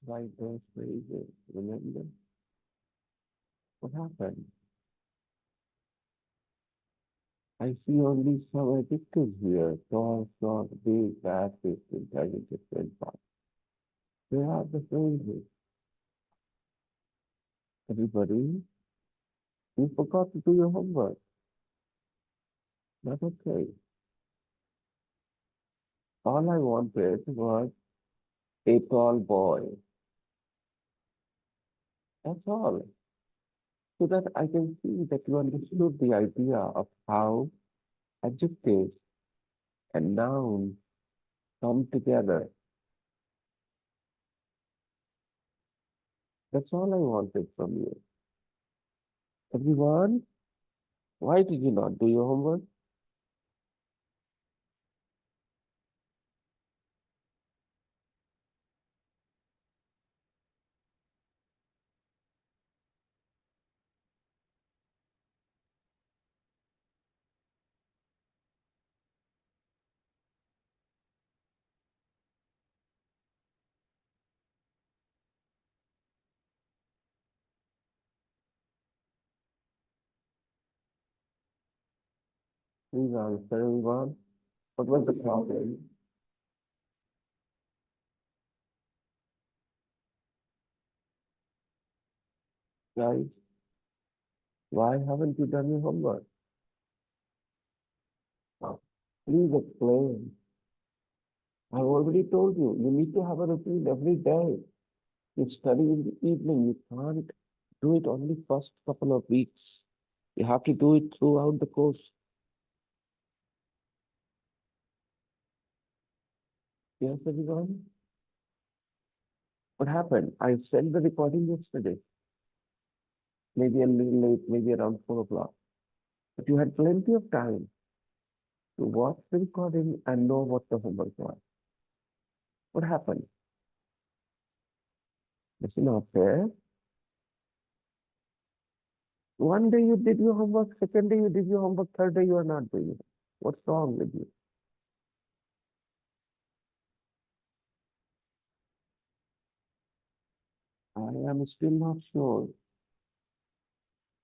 Right those phrases. Remember what happened? I see only some adjectives here. Tall, short, big, bad, fit, intelligent, different parts. Where are the phrases? Everybody, you forgot to do your homework. That's okay. All I wanted was a tall boy. That's all. So that I can see that you understood the idea of how adjectives and nouns come together. That's all I wanted from you. Everyone, why did you not do your homework? Please answer, everyone. What was the problem? Guys, why haven't you done your homework? Please explain. I've already told you, you need to have a routine every day. You study in the evening. You can't do it only first couple of weeks. You have to do it throughout the course. Yes, everyone? What happened? I sent the recording yesterday, maybe a little late, maybe around 4 o'clock. But you had plenty of time to watch the recording and know what the homework was. What happened? It's not fair. One day you did your homework, second day you did your homework, third day you are not doing it. What's wrong with you? I am still not sure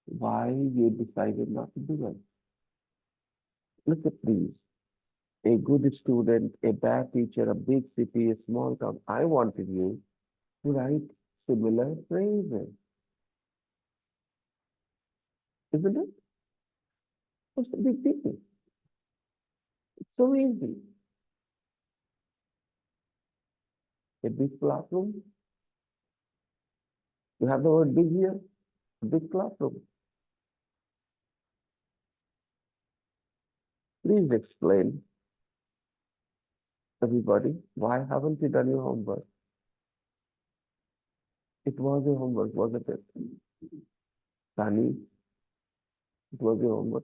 why you decided not to do it. Look at these. A good student, a bad teacher, a big city, a small town. I wanted you to write similar phrases, isn't it? What's the big deal? It's so easy. A big classroom. You have the word big here. A big classroom. Please explain, everybody, why haven't you done your homework? It was your homework, wasn't it? Sunny, it was your homework.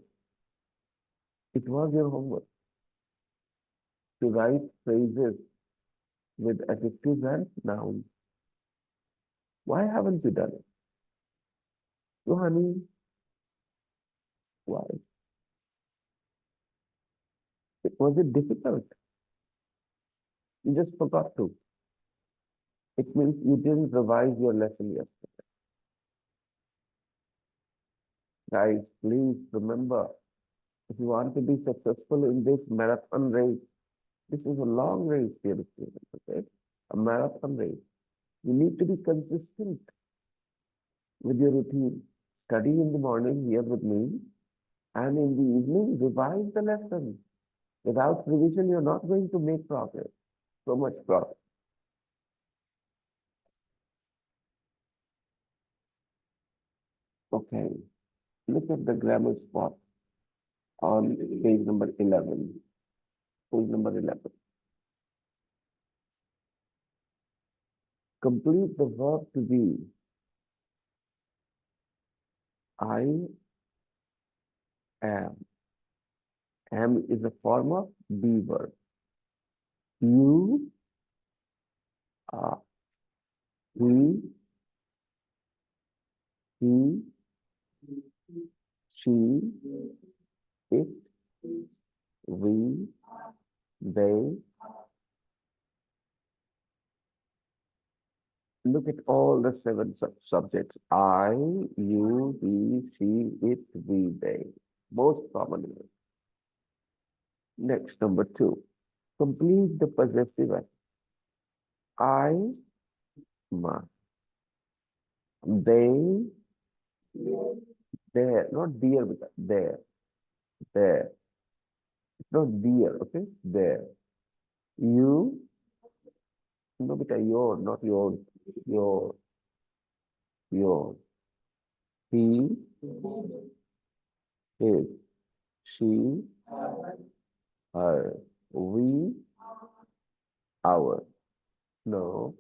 It was your homework to write phrases with adjectives and nouns. Why haven't you done it? So, honey, why? Was it difficult? You just forgot to. It means you didn't revise your lesson yesterday. Guys, please remember, if you want to be successful in this marathon race, this is a long race, dear students, okay? A marathon race. You need to be consistent with your routine. Study in the morning here with me, and in the evening, revise the lesson. Without revision, you're not going to make progress. So much progress. Okay, look at the grammar spot on page number 11. Page number 11. Complete the verb to be. I am. Am is a form of be verb. You are. He, he, she, it, we, they, Look at all the seven subjects. I, you, he, she, it, we, they. Most commonly. Next, number two. Complete the possessive act. I, my. They, there. Not dear, but there. There. It's not dear, okay? There. You, no, but your, not your. Your, your. He, his. She, her. We, our. No,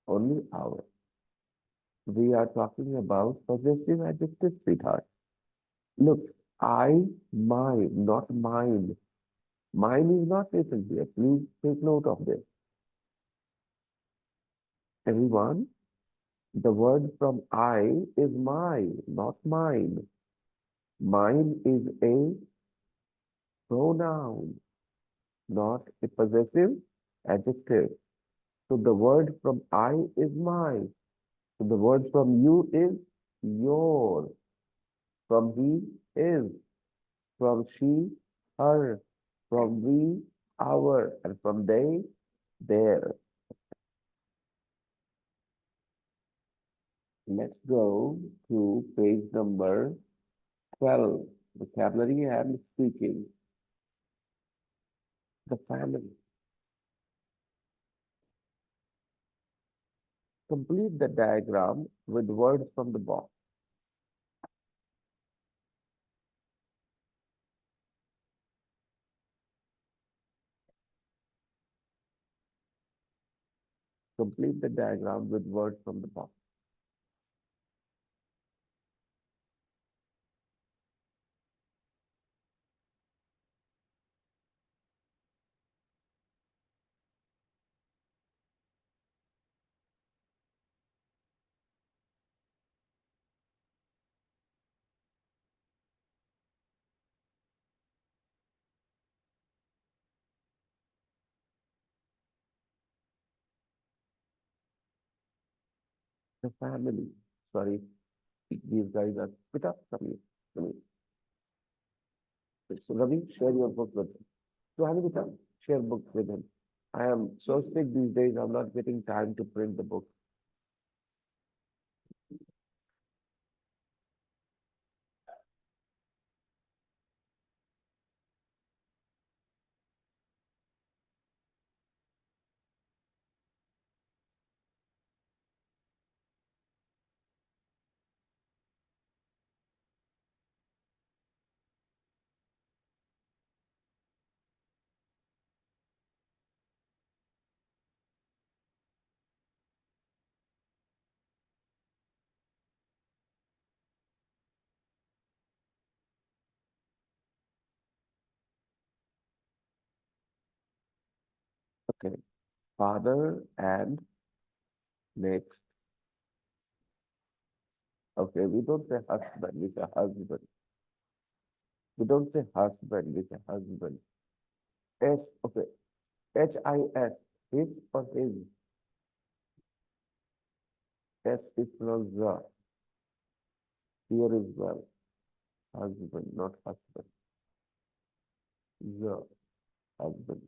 only our. We are talking about possessive adjectives, sweetheart. Look, I, my, not mine. Mine is not written here. Please take note of this. Everyone, the word from I is my, not mine. Mine is a pronoun, not a possessive adjective. So the word from I is my. So the word from you is your. From he is. From she, her. From we, our. And from they, their. Let's go to page number 12. Vocabulary and speaking. The family. Complete the diagram with words from the box. Complete the diagram with words from the box. The family. Sorry, these guys are spit up. Come here. So Ravi, share your book with him. So Anita, share book with him. I am so sick these days. I'm not getting time to print the book. Okay. Father and next. Okay, we don't say husband, we say husband. We don't say husband, we say husband. S, okay. H-I-S, his or his. S is pronounced the. Here is well. Husband, not husband. The husband.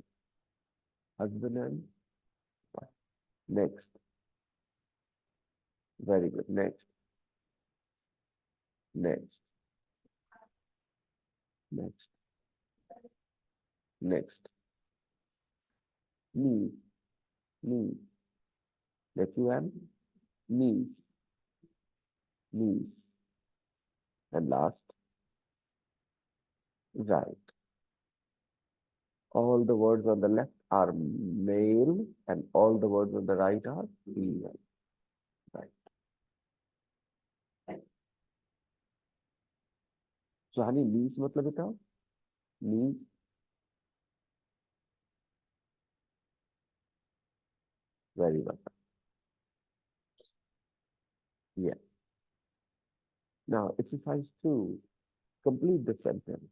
Husband and wife. Next. Very good. Next. Next. Next. Next. Niece. Niece. Nephew and niece. Niece. And last, right. All the words on the left are male and all the words on the right are female. Right. So honey, niece मतलब बताओ. Niece. Very well. Yeah. Now exercise 2. Complete the sentence.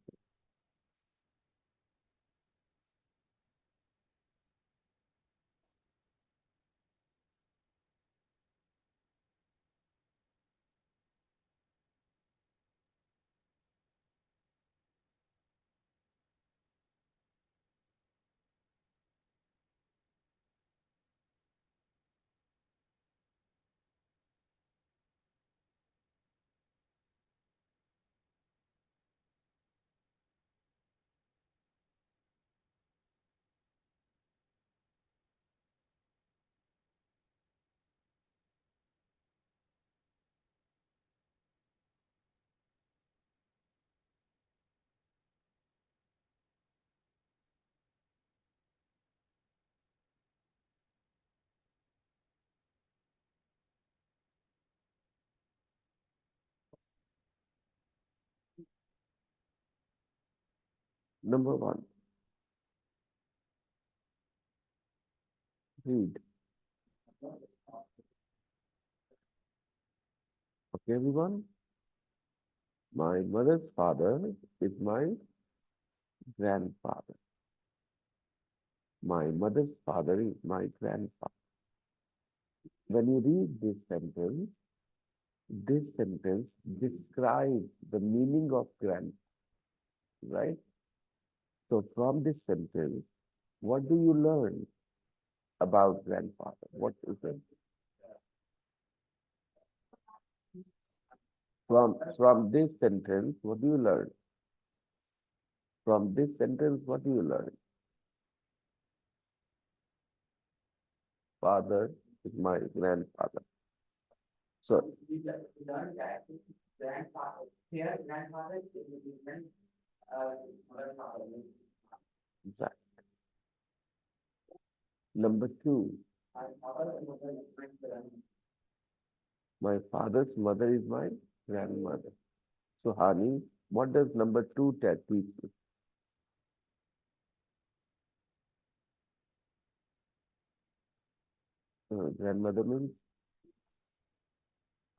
Number one, read. Okay, everyone? My mother's father is my grandfather. My mother's father is my grandfather. When you read this sentence describes the meaning of grand, right? So from this sentence, what do you learn about grandfather? What is it? From this sentence, what do you learn? From this sentence, what do you learn? Father is my grandfather. So, that. Number two, my father's mother is my grandmother. So, Hani, what does number two teach you? Grandmother means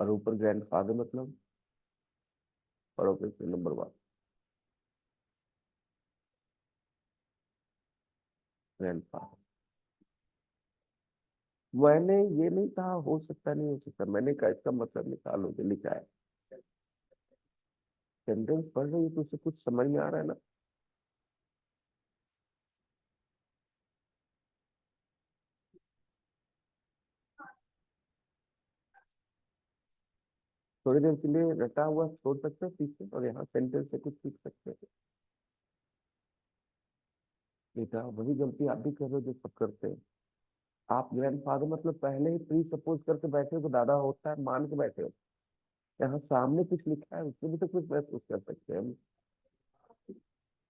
और ऊपर grandfather मतलब और obviously number one, grandfather. मैंने ये नहीं कहा हो सकता नहीं हो सकता, मैंने कहा इसका मतलब निकालो जो लिखा है। सेंटेंस पढ़ रही है तो उसे कुछ समझ में आ रहा है ना? थोड़ी देर के लिए रटा हुआ छोड़ सकते हैं पीछे और यहाँ सेंटेंस से कुछ सीख सकते हैं। बेटा वही गलती आप भी कर रहे हो जो सब करते हैं। आप ग्रैंडफादर मतलब पहले ही प्री सपोज करके बैठे हो कि दादा होता है, मान के बैठे हो। यहाँ सामने कुछ लिखा है उसमें भी तो कुछ महसूस कर सकते हैं हम।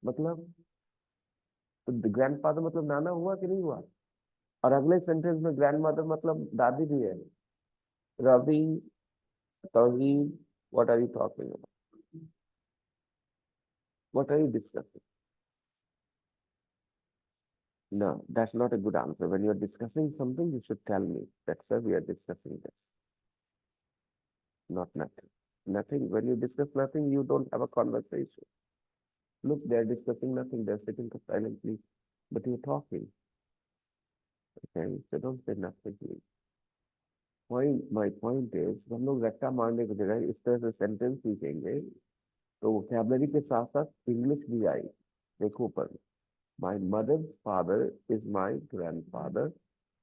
मतलब तो ग्रैंडफादर मतलब नाना हुआ कि नहीं हुआ? और अगले सेंटेंस में ग्रैंड मदर मतलब दादी भी है। रवि, तौहीद, what are you talking about? What are you discussing? No, that's not a good answer. When you're discussing something, you should tell me. That's why we are discussing this, not nothing. Nothing. When you discuss nothing, you don't have a conversation. Look, they're discussing nothing. They're sitting silently, but you're talking. Okay, so don't say nothing. My point is, हम लोग रट्टा मारने की जगह इस तरह से sentence सीखेंगे तो वोकैबलरी के साथ साथ इंग्लिश भी आई। देखो ऊपर, my mother's father is my grandfather,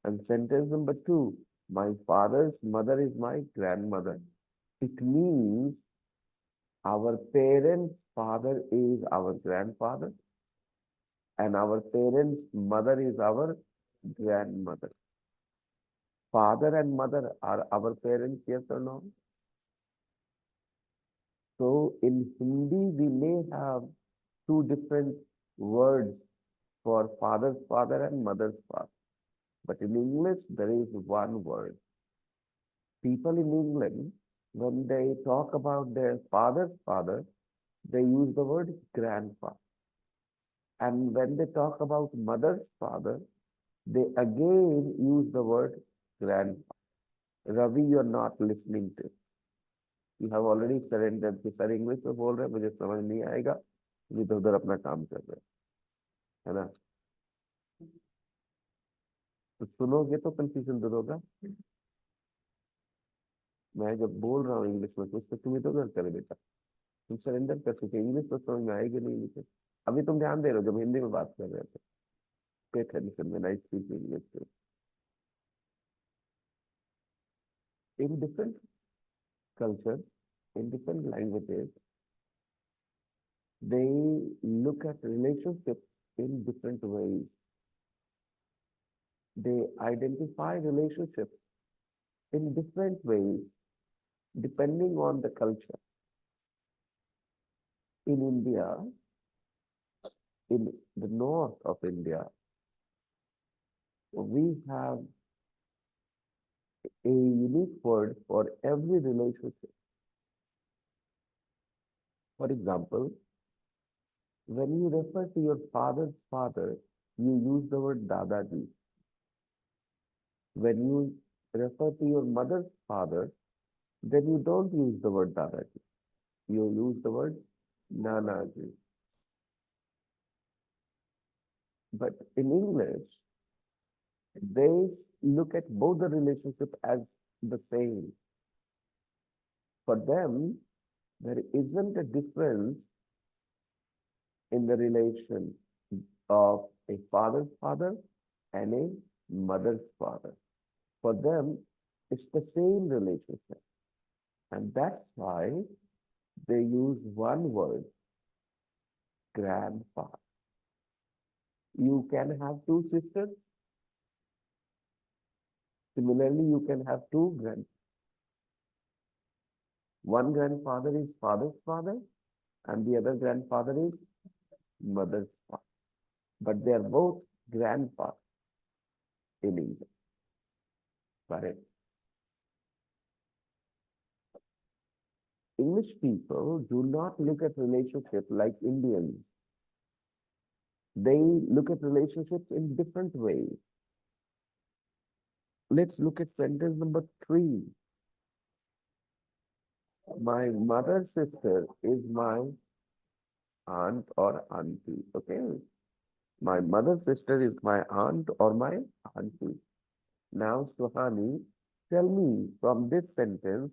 and sentence number two, my father's mother is my grandmother. It means our parents' father is our grandfather, and our parents' mother is our grandmother. Father and mother are our parents, yes or no? So in Hindi, we may have two different words for father's father and mother's father. But in English, there is one word. People in England, when they talk about their father's father, they use the word grandfather. And when they talk about mother's father, they again use the word grandfather. Ravi, you're not listening to. You have already surrendered कि sir English में बोल रहे हैं मुझे समझ नहीं आएगा, इधर उधर अपना काम कर रहे हैं, है ना? तो सुनोगे तो कंफ्यूजन दूर होगा। मैं जब बोल रहा हूँ इंग्लिश में कुछ तो तुम इधर उधर करे बेटा, तुम सरेंडर कर चुके, इंग्लिश तो समझ में आएगी नहीं मुझे। अभी तुम ध्यान दे रहे हो जब हिंदी में बात कर रहे थे। पे टेंशन में I speak English. In different culture, in different languages, they look at relationships in different ways. They identify relationships in different ways depending on the culture. In India, in the north of India, we have a unique word for every relationship. For example, When you refer to your father's father, you use the word dadaji. When you refer to your mother's father, then you don't use the word dadaji. You use the word nanaji. But in English, they look at both the relationship as the same. For them, there isn't a difference in the relation of a father's father and a mother's father. For them, it's the same relationship. And that's why they use one word, grandfather. You can have two sisters. Similarly, you can have two grand. One grandfather is father's father, and the other grandfather is mother's father. But they are both grandfathers in English. Correct. English people do not look at relationship like Indians. They look at relationships in different ways. Let's look at sentence number 3. My mother's sister is my aunt or auntie. Okay. My mother's sister is my aunt or my auntie. Now, Suhani, tell me from this sentence,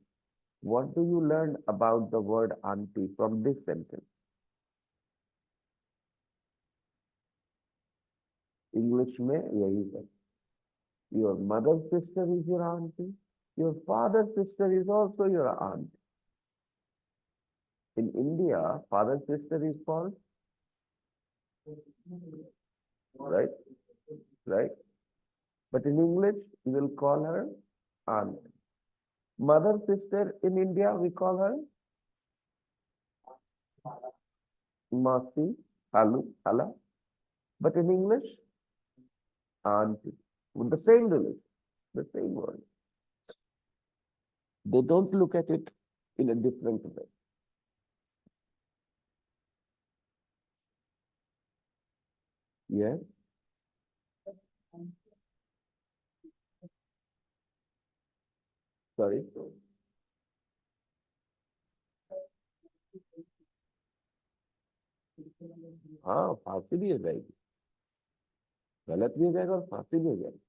what do you learn about the word auntie from this sentence? English में यही है. Your mother's sister is your auntie. Your father's sister is also your aunt. In India, father's sister is called, right? Right? But in English, we will call her aunt. Mother sister in India, we call her Masi, Halu, Hala. But in English, auntie. With the same relation, the same word. They don't look at it in a different way. Yes? Sorry? हाँ फांसी भी हो जाएगी. गलत भी हो जाएगा और फांसी भी हो जाएगी.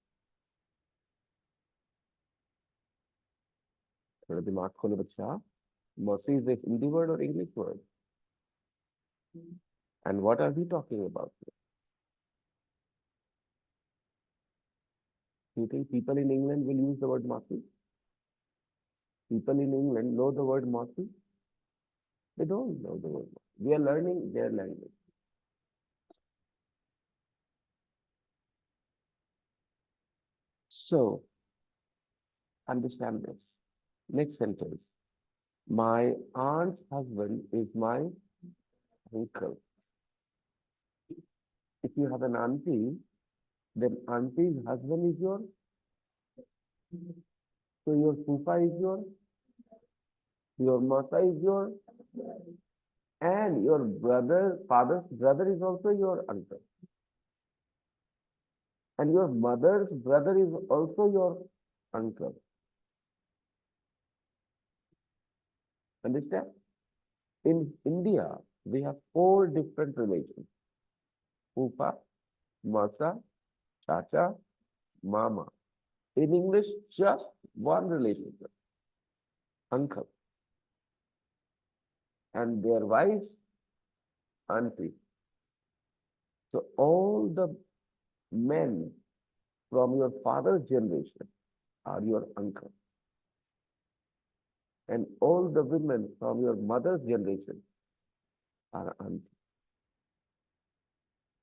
थोड़ा दिमाग खोलो बच्चा. Mercy is a Hindi word or English word? And what are we talking about? Do you think people in England will use the word mercy? People in England know the word mercy? They don't know the word mercy. We are learning their language. So, understand this. Next sentence. My aunt's husband is my uncle. If you have an auntie, then auntie's husband is your, so your fufa is your masa is your, and your brother, father's brother is also your uncle. And your mother's brother is also your uncle. Understand? In India, we have 4 different relations. Fufa, masa, chacha, mama. In English, just one relationship, uncle. And their wives, auntie. So all the men from your father's generation are your uncle. And all the women from your mother's generation are auntie.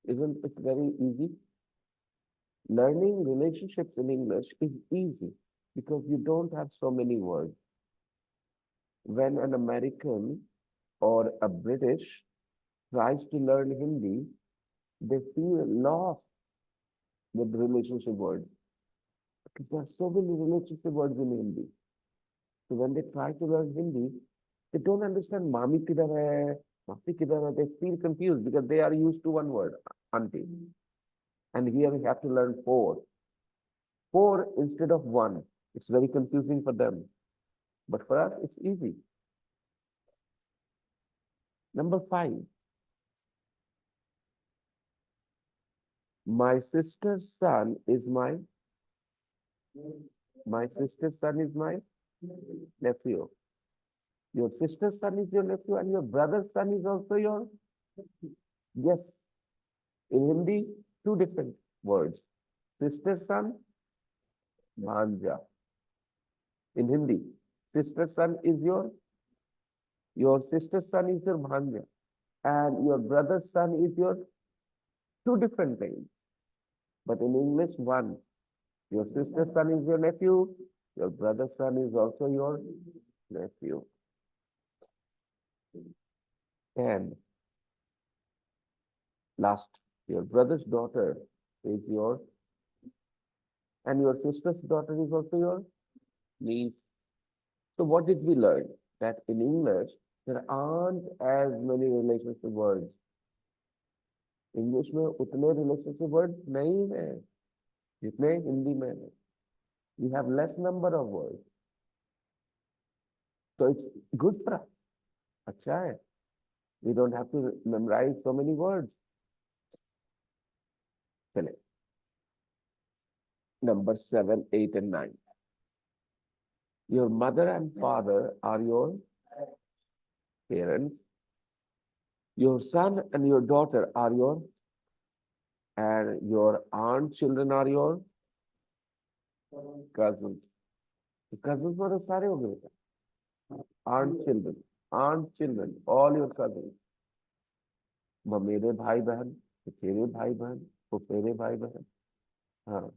Isn't it very easy? Learning relationships in English is easy because you don't have so many words. When an American or a British tries to learn Hindi, they feel lost with relationship words because there are so many relationship words in Hindi. So when they try to learn Hindi, they don't understand mami kidhar hai, Masti kidhar hai? They feel confused because they are used to one word, auntie. And here we have to learn four. Four instead of one. It's very confusing for them. But for us, it's easy. Number five, my sister's son is my sister's son is my nephew. Your sister's son is your nephew and your brother's son is also your, yes. In Hindi, two different words. Sister's son, bhanja. In Hindi, sister's son is your sister's son is your bhanja. And your brother's son is your, two different names. But in English, one. Your sister's son is your nephew. Your brother's son is also your nephew. And last, your brother's daughter is your, and your sister's daughter is also your niece. So what did we learn? That in English, there aren't as many relationship words. English में उतने relationship words नहीं है जितने हिंदी में है. We have less number of words. So it's good for us. अच्छा है. We don't have to memorize so many words. चले. Number 7, 8, and 9. Your mother and father are your parents. Your son and your daughter are your, and your aunt children are your cousins. Cousins were सारे हो गए. Aunt children, all your cousins. मेरे भाई बहन, तेरे भाई बहन, तेरे भाई बहन. हाँ,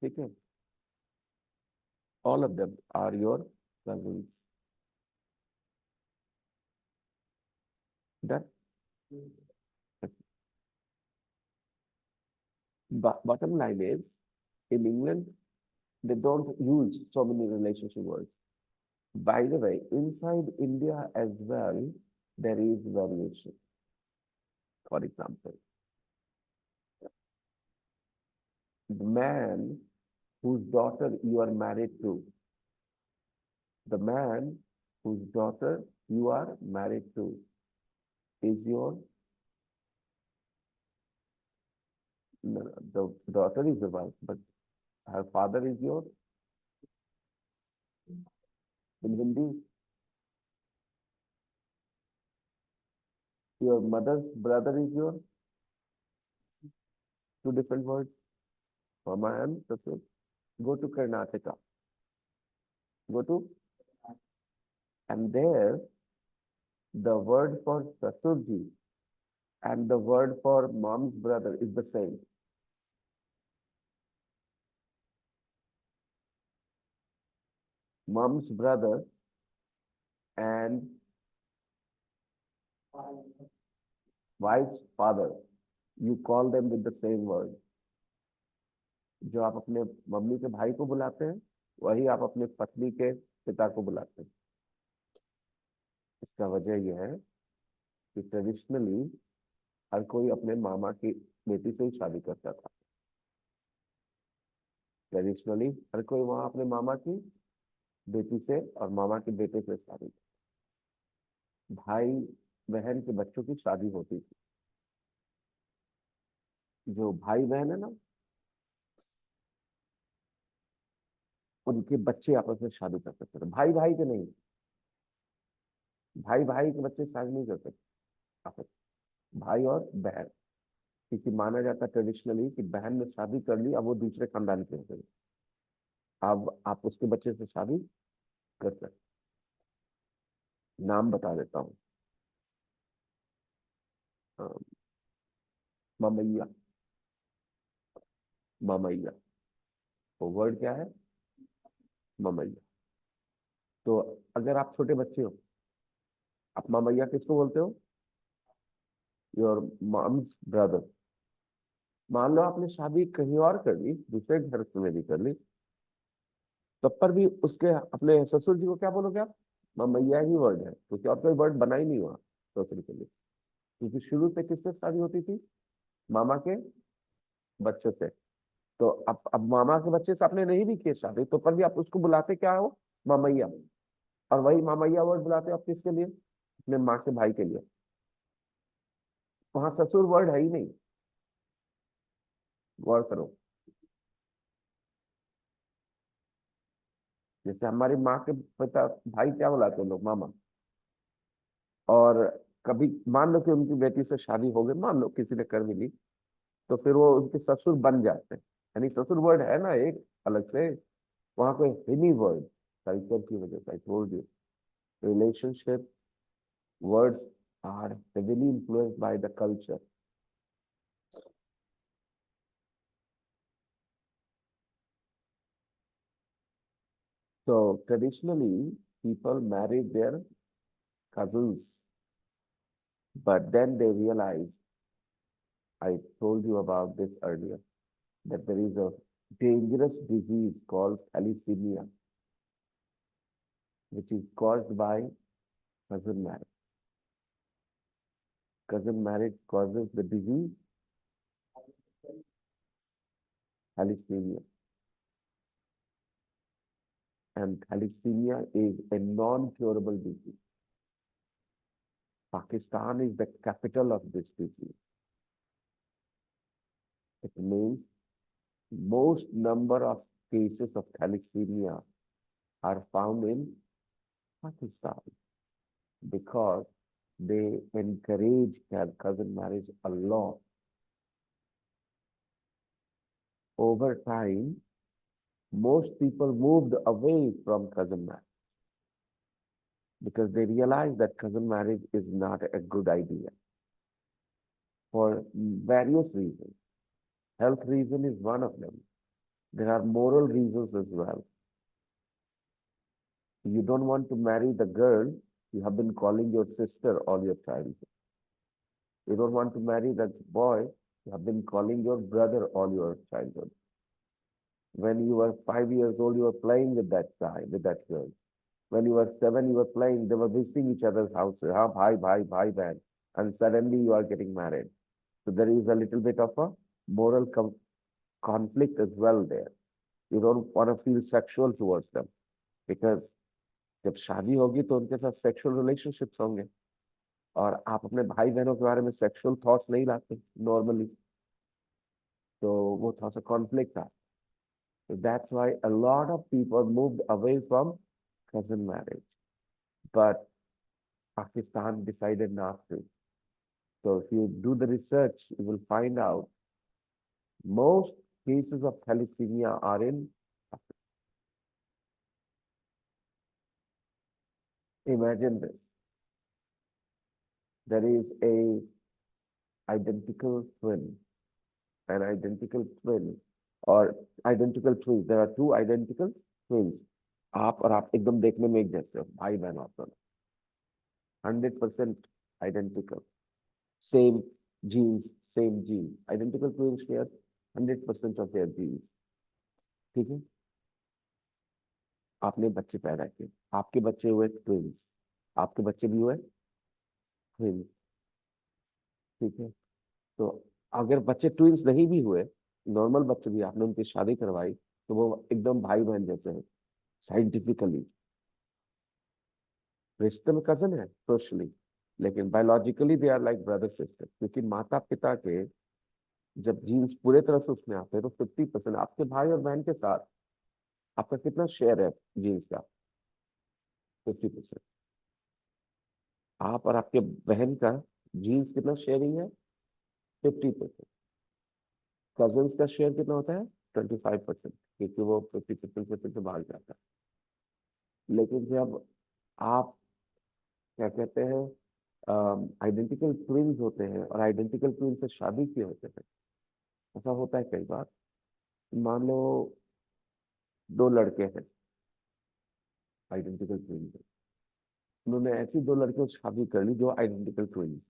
ठीक है. All of them are your cousins. That bottom line is, in England, they don't use so many relationship words. By the way, inside India as well, there is variation. For example, the man whose daughter you are married to, the man whose daughter you are married to is your, no, the daughter is the wife, but her father is your, in Hindi, your mother's brother is your, two different words, mama and sister. Go to Karnataka. Go to, and there the word for Sasurji and the word for mom's brother is the same. Mom's brother and wife's father, you call them with the same word. जो आप अपने mummy के भाई को बुलाते हैं, वही आप अपने पत्नी के पिता को बुलाते हैं. इसका वजह यह है कि ट्रेडिशनली हर कोई अपने मामा की बेटी से ही शादी करता था. ट्रेडिशनली हर कोई वहां अपने मामा की बेटी से और मामा के बेटे से शादी. भाई बहन के बच्चों की शादी होती थी. जो भाई बहन है ना, उनके बच्चे आपस में शादी कर सकते थे. भाई भाई के नहीं, भाई भाई के बच्चे शादी नहीं कर सकते आपस. भाई और बहन, क्योंकि माना जाता ट्रेडिशनली कि बहन ने शादी कर ली, अब वो दूसरे खानदान के हो गए, अब आप उसके बच्चे से शादी कर सकते. नाम बता देता हूँ. ममैया. ममैया, वो वर्ड क्या है? ममैया. तो अगर आप छोटे बच्चे हो, आप ममैया किसको बोलते हो? Your mom's brother. मान लो आपने शादी कहीं और कर ली, दूसरे घर में भी कर ली, तब पर भी उसके अपने ससुर जी को क्या बोलोगे आप? ममैया ही वर्ड है, क्योंकि और कोई वर्ड बना ही नहीं हुआ ससुर के लिए. क्योंकि शुरू से किससे शादी होती थी? मामा के बच्चों से। तो अब मामा के बच्चे से आपने नहीं भी किए शादी, तो पर भी आप उसको बुलाते क्या हो? मामैया। और वही मामैया वर्ड बुलाते हो आप किसके लिए? अपने माँ के भाई के लिए। वहां ससुर वर्ड है ही नहीं। गौर करो। जैसे हमारी माँ के पिता भाई क्या बुलाते हैं लोग? मामा। और कभी मान लो कि उनकी बेटी से शादी हो गई, मान लो किसी ने कर भी ली, तो फिर वो उनके ससुर बन जाते हैं। यानी ससुर वर्ड है ना एक अलग से। वहां कोई हिनी वर्ड, कल्चर की वजह से I told you, relationship words are heavily influenced by the culture. So traditionally, people married their cousins, but then they realized, I told you about this earlier, that there is a dangerous disease called thalassemia, which is caused by cousin marriage. Cousin marriage causes the disease thalassemia, and thalassemia is a non-curable disease. Pakistan is the capital of this disease. It means most number of cases of thalassemia are found in Pakistan because they encourage cousin marriage a lot. Over time, most people moved away from cousin marriage because they realized that cousin marriage is not a good idea for various reasons. Health reason is one of them. There are moral reasons as well. You don't want to marry the girl you have been calling your sister all your childhood. You don't want to marry that boy you have been calling your brother all your childhood. When you were 5 years old, you were playing with that guy, with that girl. When you were 7, you were playing, they were visiting each other's houses. Ha, bhai, bhai. And suddenly you are getting married. So there is a little bit of a moral conflict as well there. You don't want to feel sexual towards them because जब शादी होगी तो उनके साथ sexual relationships होंगे, और आप अपने भाई बहनों के बारे में सेक्सुअल थॉट्स नहीं लाते नॉर्मली, तो वो थोड़ा सा कॉन्फ्लिक्ट था. So that's why a lot of people moved away from cousin marriage. But Pakistan decided not to. So if you do the research, you will find out most cases of thalassemia are in Pakistan. Imagine this. There is a identical twin, an identical twin, or identical twins. There are two identical twins. आप और आप एकदम देखने में एक जैसे हो, भाई बहन आप दोनों, 100% identical. Same genes, same gene. Identical twins share 100% of their genes. ठीक है? आपने बच्चे पैदा किए, आपके बच्चे हुए ट्विंस, आपके बच्चे भी हुए ट्विंस. ठीक है? तो अगर बच्चे ट्विंस नहीं भी हुए, नॉर्मल बच्चे भी आपने उनकी शादी करवाई, तो वो एकदम भाई बहन जैसे हैं साइंटिफिकली. रिश्ते में कजन है सोशली, लेकिन biologically they are like brother sister, क्योंकि माता पिता के जब जीन्स पूरे तरह से उसमें आते हैं तो 50% आपके भाई और बहन के साथ आपका कितना शेयर है जीन्स का? 50%. आप और आपके बहन का जीन्स कितना शेयरिंग है? 50%. कजन्स का शेयर कितना होता है? 25%, क्योंकि वो 50% से फिर से भाग जाता है. लेकिन जब आप क्या कहते हैं आइडेंटिकल ट्विंस होते हैं और आइडेंटिकल ट्विन से शादी किए होते हैं, ऐसा होता है कई बार. मान लो दो लड़के हैं आइडेंटिकल ट्विंस, उन्होंने ऐसी दो लड़कियों से शादी कर ली जो आइडेंटिकल ट्विंस,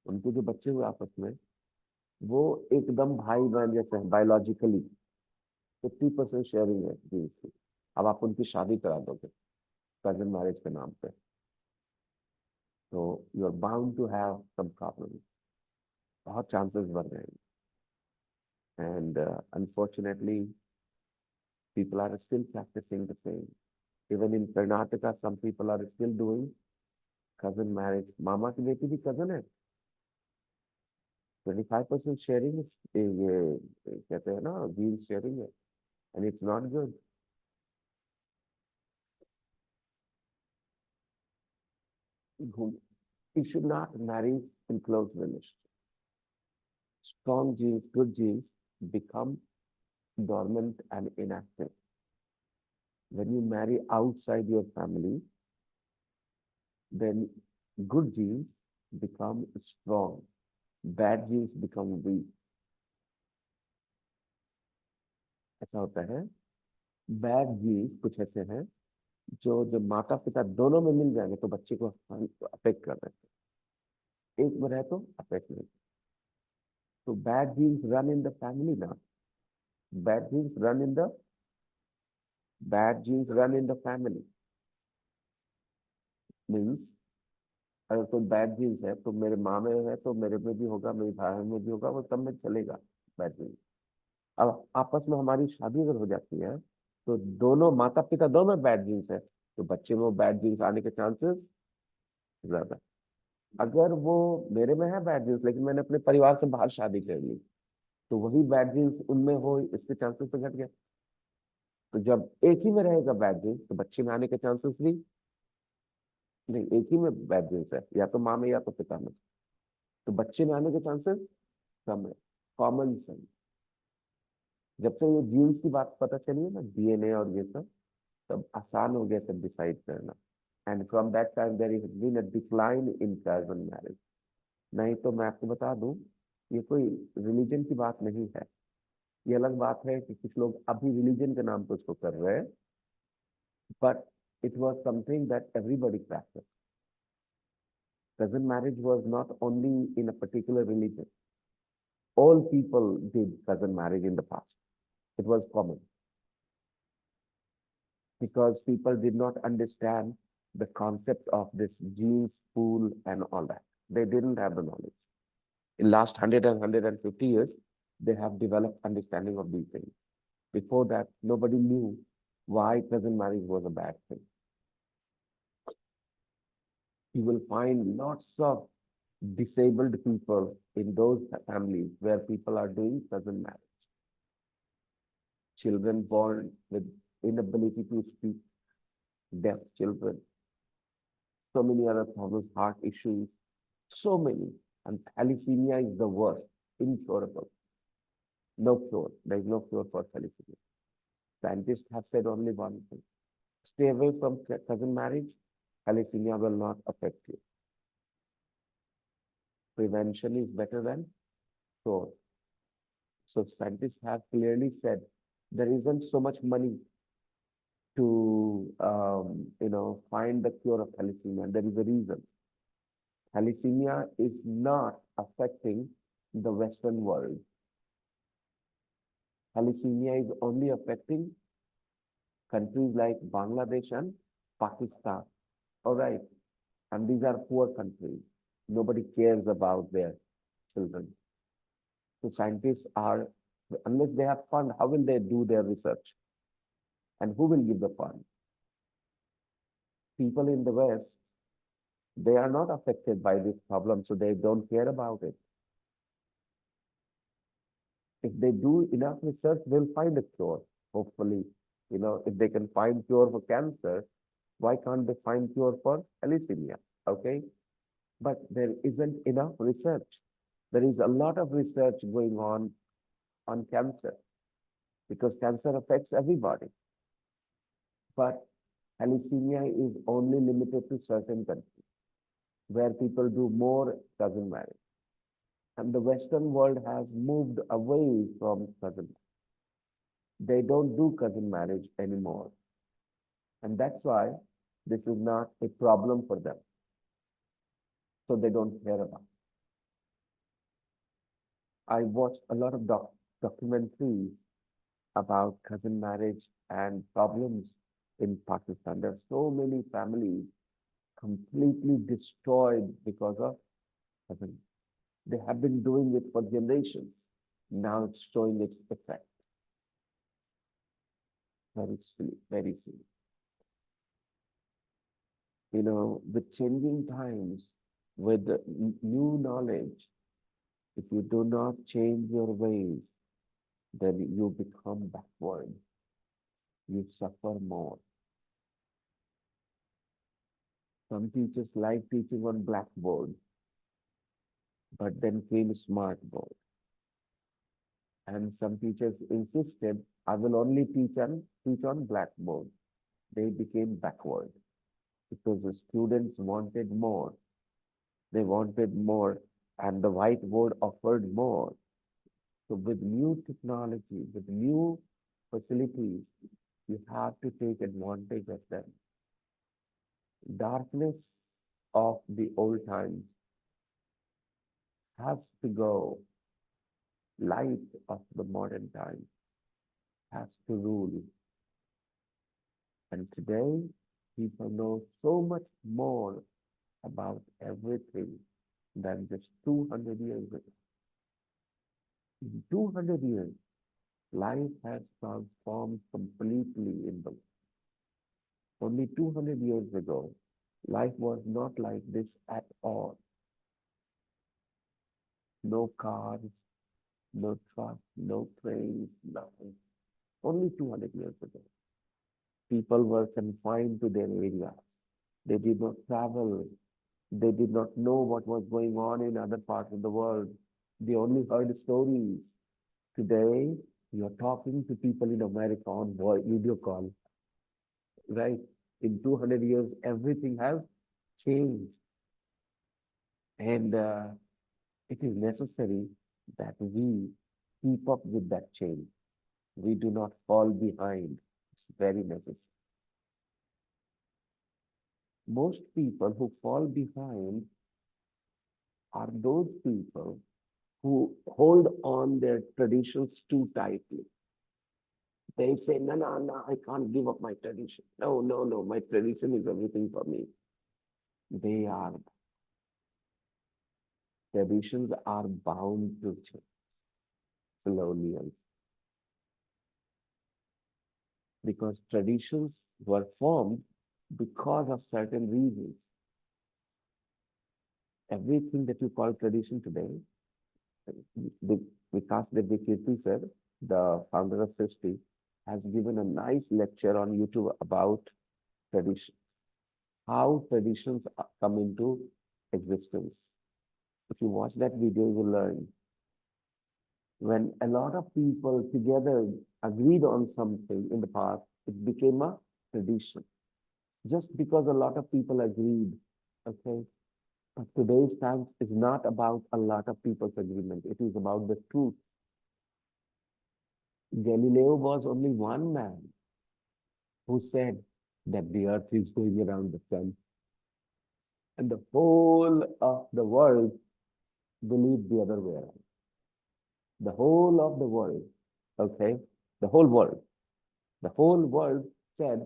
उनके जो बच्चे हुए आपस में वो एकदम भाई बहन जैसे हैं बायोलॉजिकली. 50% शेयरिंग है जीन्स की. अब आप उनकी शादी करा दोगे कजन मैरिज के नाम पे, So you're bound to have some problems. बहुत chances बढ़ रहे हैं. And unfortunately, people are still practicing the same. Even in Karnataka, some people are still doing cousin marriage. मामा की बेटी भी cousin है. 25% sharing is ये कहते हैं ना genes sharing है. And it's not good. You should not marry in close relations. Strong genes, good genes become dormant and inactive. When you marry outside your family, then good genes become strong, bad genes become weak. ऐसा होता है. Bad jeans कुछ ऐसे हैं जो जब माता पिता दोनों में मिल जाएंगे तो बच्चे को अफेक्ट कर देते हैं. एक में रहे तो अफेक्ट नहीं. तो bad genes run in the family ना. Bad genes run in the bad genes run in the family means अगर कोई बैड जीन्स है तो मेरे माँ में है तो मेरे में भी होगा, मेरे भाई में भी होगा, वो सब में चलेगा बैड जीन्स. अब आपस में हमारी शादी अगर हो जाती है तो दोनों माता पिता दोनों में बैड जीन्स है तो बच्चे में वो बैड जीन्स आने के चांसेस ज्यादा. अगर वो मेरे में है बैड जीन्स लेकिन मैंने अपने परिवार से बाहर शादी कर ली तो वही बैड जीन्स उनमें हो इसके चांसेस तो घट गए. तो जब एक ही में रहेगा बैड जीन्स तो बच्चे में आने के चांसेस भी नहीं. एक ही में बैड जीन्स है या तो माँ में या तो पिता में तो बच्चे में आने के चांसेस कम है. Common sense. जब से ये जीन्स की बात पता चली है ना डीएनए और ये सब तब आसान हो गया सब डिसाइड करना. And from that time there has been a decline in cousin marriage. नहीं तो मैं आपको बता दूं ये कोई रिलीजन की बात नहीं है. ये अलग बात है कि कुछ लोग अभी रिलीजन के नाम पर उसको कर रहे हैं but it was something that everybody practice. cousin marriage was not only in a particular religion. All people did cousin marriage in the past. It was common because people did not understand the concept of this genes pool and all that. They didn't have the knowledge. In last 100 and 150 years, they have developed understanding of these things. Before that, nobody knew why cousin marriage was a bad thing. You will find lots of disabled people in those families where people are doing cousin marriage. Children born with inability to speak, deaf children, so many other problems, heart issues, so many. And thalassemia is the worst, incurable. No cure. There is no cure for thalassemia. Scientists have said only one thing. Stay away from cousin marriage. Thalassemia will not affect you. Prevention is better than cure. So scientists have clearly said there isn't so much money to find the cure of thalassemia. There is a reason. Thalassemia is not affecting the Western world. Thalassemia is only affecting countries like Bangladesh and Pakistan. All right. And these are poor countries. Nobody cares about their children. So scientists are, unless they have fund, how will they do their research? And who will give the fund? People in the West, they are not affected by this problem, so they don't care about it. If they do enough research, they'll find a cure, hopefully. If they can find cure for cancer, why can't they find cure for thalassemia? Okay? But there isn't enough research. There is a lot of research going on cancer because cancer affects everybody. But thalassemia is only limited to certain countries where people do more cousin marriage. And the Western world has moved away from cousin. They don't do cousin marriage anymore. And that's why this is not a problem for them. So they don't care about it. I watched a lot of documentaries about cousin marriage and problems in Pakistan. There are so many families completely destroyed because of heaven. They have been doing it for generations. Now it's showing its effect. Very silly, very silly. With changing times, with the new knowledge, if you do not change your ways, then you become backward. You suffer more. Some teachers like teaching on blackboard, but then came smartboard. And some teachers insisted, I will only teach on blackboard. They became backward because the students wanted more. They wanted more, and the whiteboard offered more. So with new technology, with new facilities, you have to take advantage of them. Darkness of the old times has to go. Light of the modern time has to rule. And today, people know so much more about everything than just 200 years ago. In 200 years, life has transformed completely in the world. Only 200 years ago, life was not like this at all. No cars, no trucks, no trains, nothing. Only 200 years ago. People were confined to their areas. They did not travel. They did not know what was going on in other parts of the world. They only heard stories. Today, you're talking to people in America on video call, right? In 200 years, everything has changed. And it is necessary that we keep up with that change. We do not fall behind. It's very necessary. Most people who fall behind are those people who hold on their traditions too tightly. They say, no, no, no, I can't give up my tradition. No, no, no, my tradition is everything for me. They are, traditions are bound to change slowly and because traditions were formed because of certain reasons. Everything that you call tradition today, the Vikas Devikirti sir, the founder of Srishti, has given a nice lecture on YouTube about tradition, how traditions come into existence. If you watch that video, you will learn. When a lot of people together agreed on something in the past, it became a tradition. Just because a lot of people agreed, okay? But today's time is not about a lot of people's agreement. It is about the truth. Galileo was only one man who said that the earth is going around the sun. And the whole of the world believed the other way around. The whole of the world, okay? The whole world. The whole world said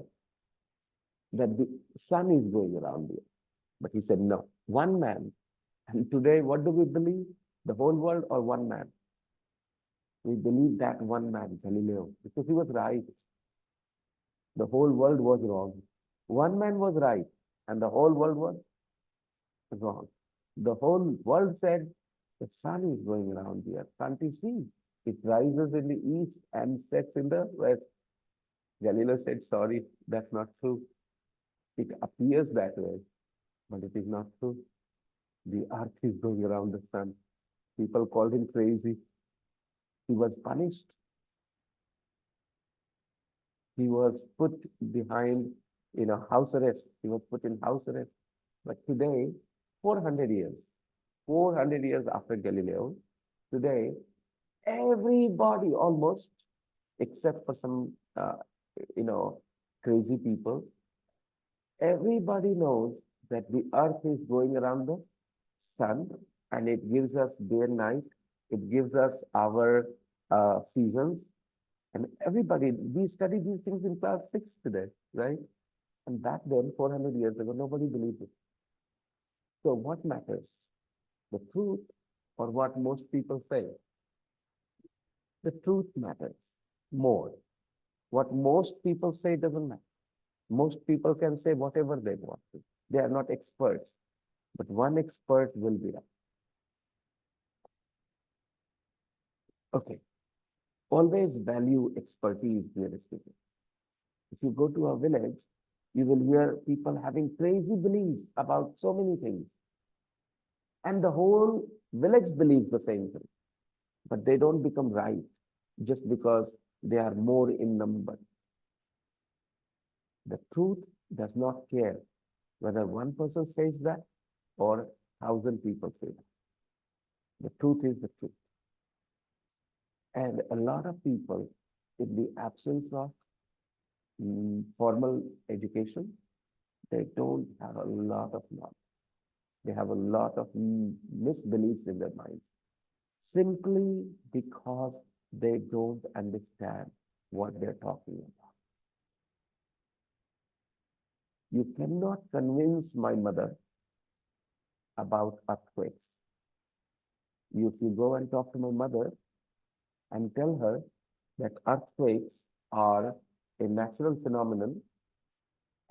that the sun is going around the earth. But he said, no, one man. And today, what do we believe? The whole world or one man? We believe that one man, Galileo, because he was right. The whole world was wrong. One man was right, and the whole world was wrong. The whole world said, the sun is going around the earth. Can't you see? It rises in the east and sets in the west. Galileo said, sorry, that's not true. It appears that way, but it is not true. The earth is going around the sun. People called him crazy. He was punished. He was put behind, house arrest. He was put in house arrest. But today, 400 years after Galileo, today, everybody almost, except for some, you know, crazy people, everybody knows that the earth is going around the sun and it gives us day and night. It gives us our seasons. And everybody, we study these things in class 6 today, right? And back then, 400 years ago, nobody believed it. So what matters? The truth or what most people say? The truth matters more. What most people say doesn't matter. Most people can say whatever they want to. They are not experts, but one expert will be right. Okay. Always value expertise, really speaking. If you go to a village, you will hear people having crazy beliefs about so many things. And the whole village believes the same thing. But they don't become right just because they are more in number. The truth does not care whether one person says that or 1,000 people say that. The truth is the truth. And a lot of people, in the absence of formal education, they don't have a lot of knowledge. They have a lot of misbeliefs in their minds simply because they don't understand what they're talking about. You cannot convince my mother about earthquakes. If you go and talk to my mother and tell her that earthquakes are a natural phenomenon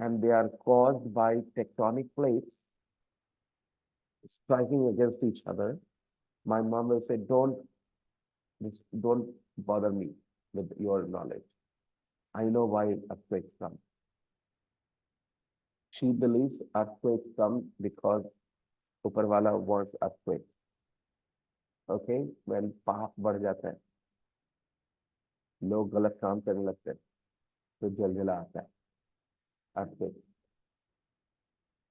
and they are caused by tectonic plates striking against each other, my mom will say, don't bother me with your knowledge. I know why earthquakes come. She believes earthquakes come because Uparwala wants earthquake. Okay, when पाप बढ़ जाता है, लोग गलत काम करने लगते हैं, तो जलजला आता है, earthquake.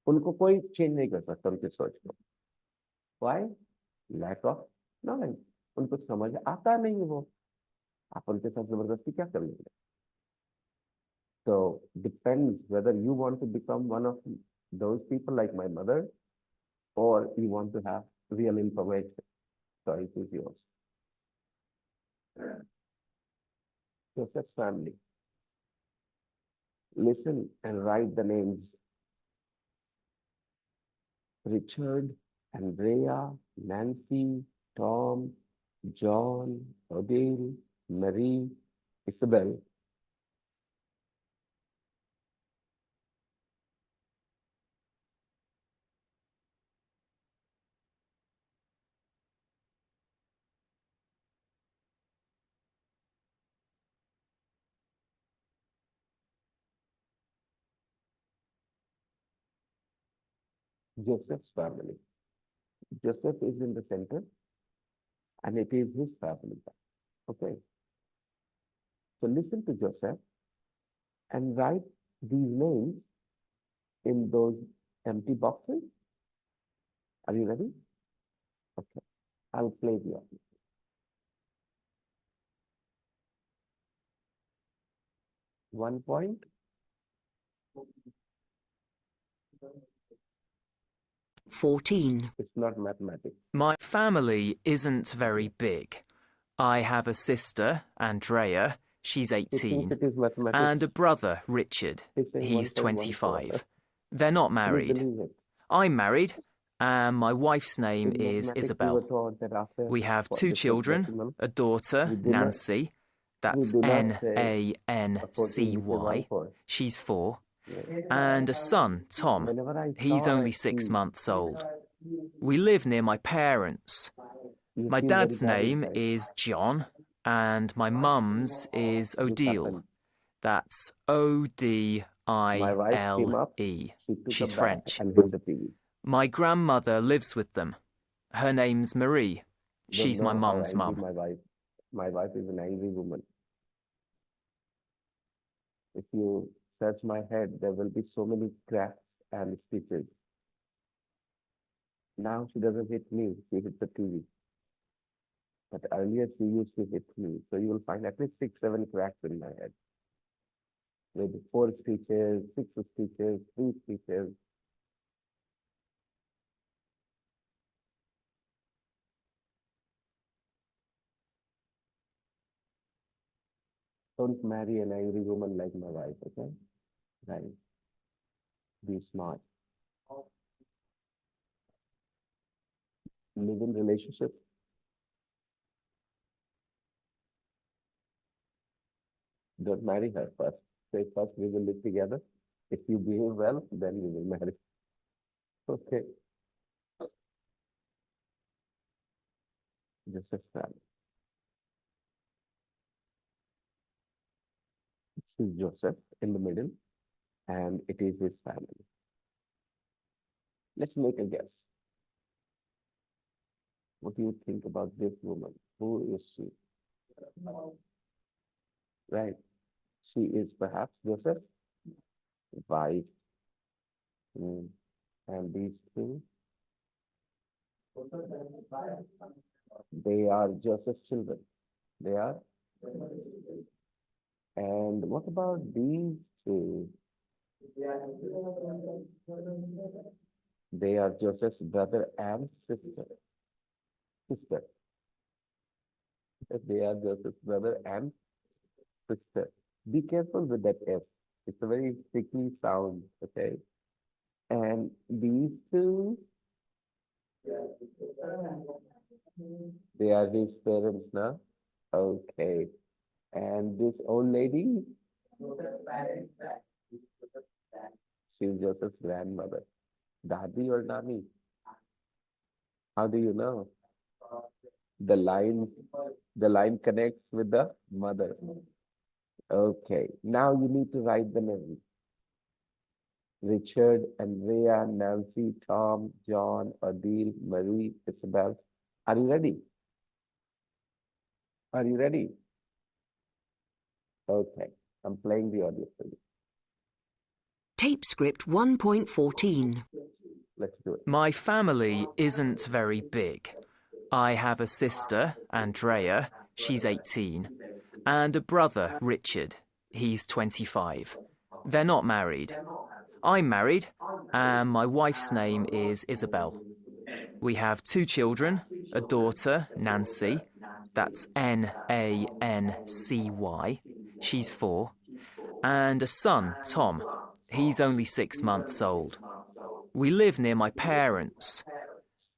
उनको कोई चेंज नहीं कर सकता उनकी सोच को. Why? Lack of knowledge. उनको समझ आता नहीं वो. आप उनके साथ जबरदस्ती क्या कर लेंगे? So depends whether you want to become one of those people like my mother, or you want to have real information. Choice is yours. Joseph's family. Listen and write the names. Richard, Andrea, Nancy, Tom, John, Odile, Marie, Isabel. Joseph's family. Joseph is in the center and it is his family. Okay. So listen to Joseph and write these names in those empty boxes. Are you ready? Okay. I'll play the audio. 1 point. 14. It's not mathematics. My family isn't very big. I have a sister, Andrea, she's 18, It is mathematics. and a brother, Richard, he's 25. They're not married. I'm married, and my wife's name is Isabel. We have 2 children, a daughter, Nancy, that's Nancy, she's 4, and a son, Tom, he's only 6 months old. We live near my parents. My dad's name is John, and my mum's is Odile. That's Odile. She's French. My grandmother lives with them. Her name's Marie. She's my mum's mum. My wife is an angry woman. If you search my head, there will be so many cracks and stitches. Now she doesn't hit me, she hits the TV. But earlier she used to hit me. So you will find at least 6, 7 cracks in my head. With 4 stitches, 6 stitches, 3 stitches. Don't marry an angry woman like my wife, okay? Right. Be smart. Live in relationship. Don't marry her first. Say first we will live together. If you behave well, then we will marry. Okay. Joseph's family. This is Joseph in the middle, and it is his family. Let's make a guess. What do you think about this woman? Who is she? Right. She is perhaps Joseph's wife. Hmm. And these two, they are Joseph's children. They are. And what about these two? They are Joseph's brother and sister. Sister. They are Joseph's brother and sister. Be careful with that S. It's a very sticky sound, okay? And these two, they are his parents now. Okay. And this old lady, she's Joseph's grandmother. Dadi or Nami? How do you know? The line, the line connects with the mother. Okay. Now you need to write the name. Richard, Andrea, Nancy, Tom, John, Odile, Marie, Isabel. Are you ready? Are you ready? Okay. I'm playing the audio for you. Tape script 1.14. Let's do it. My family isn't very big. I have a sister, Andrea, she's 18, and a brother, Richard, he's 25. They're not married. I'm married, and my wife's name is Isabel. We have 2 children, a daughter, Nancy, that's Nancy, she's 4, and a son, Tom, he's only 6 months old. We live near my parents.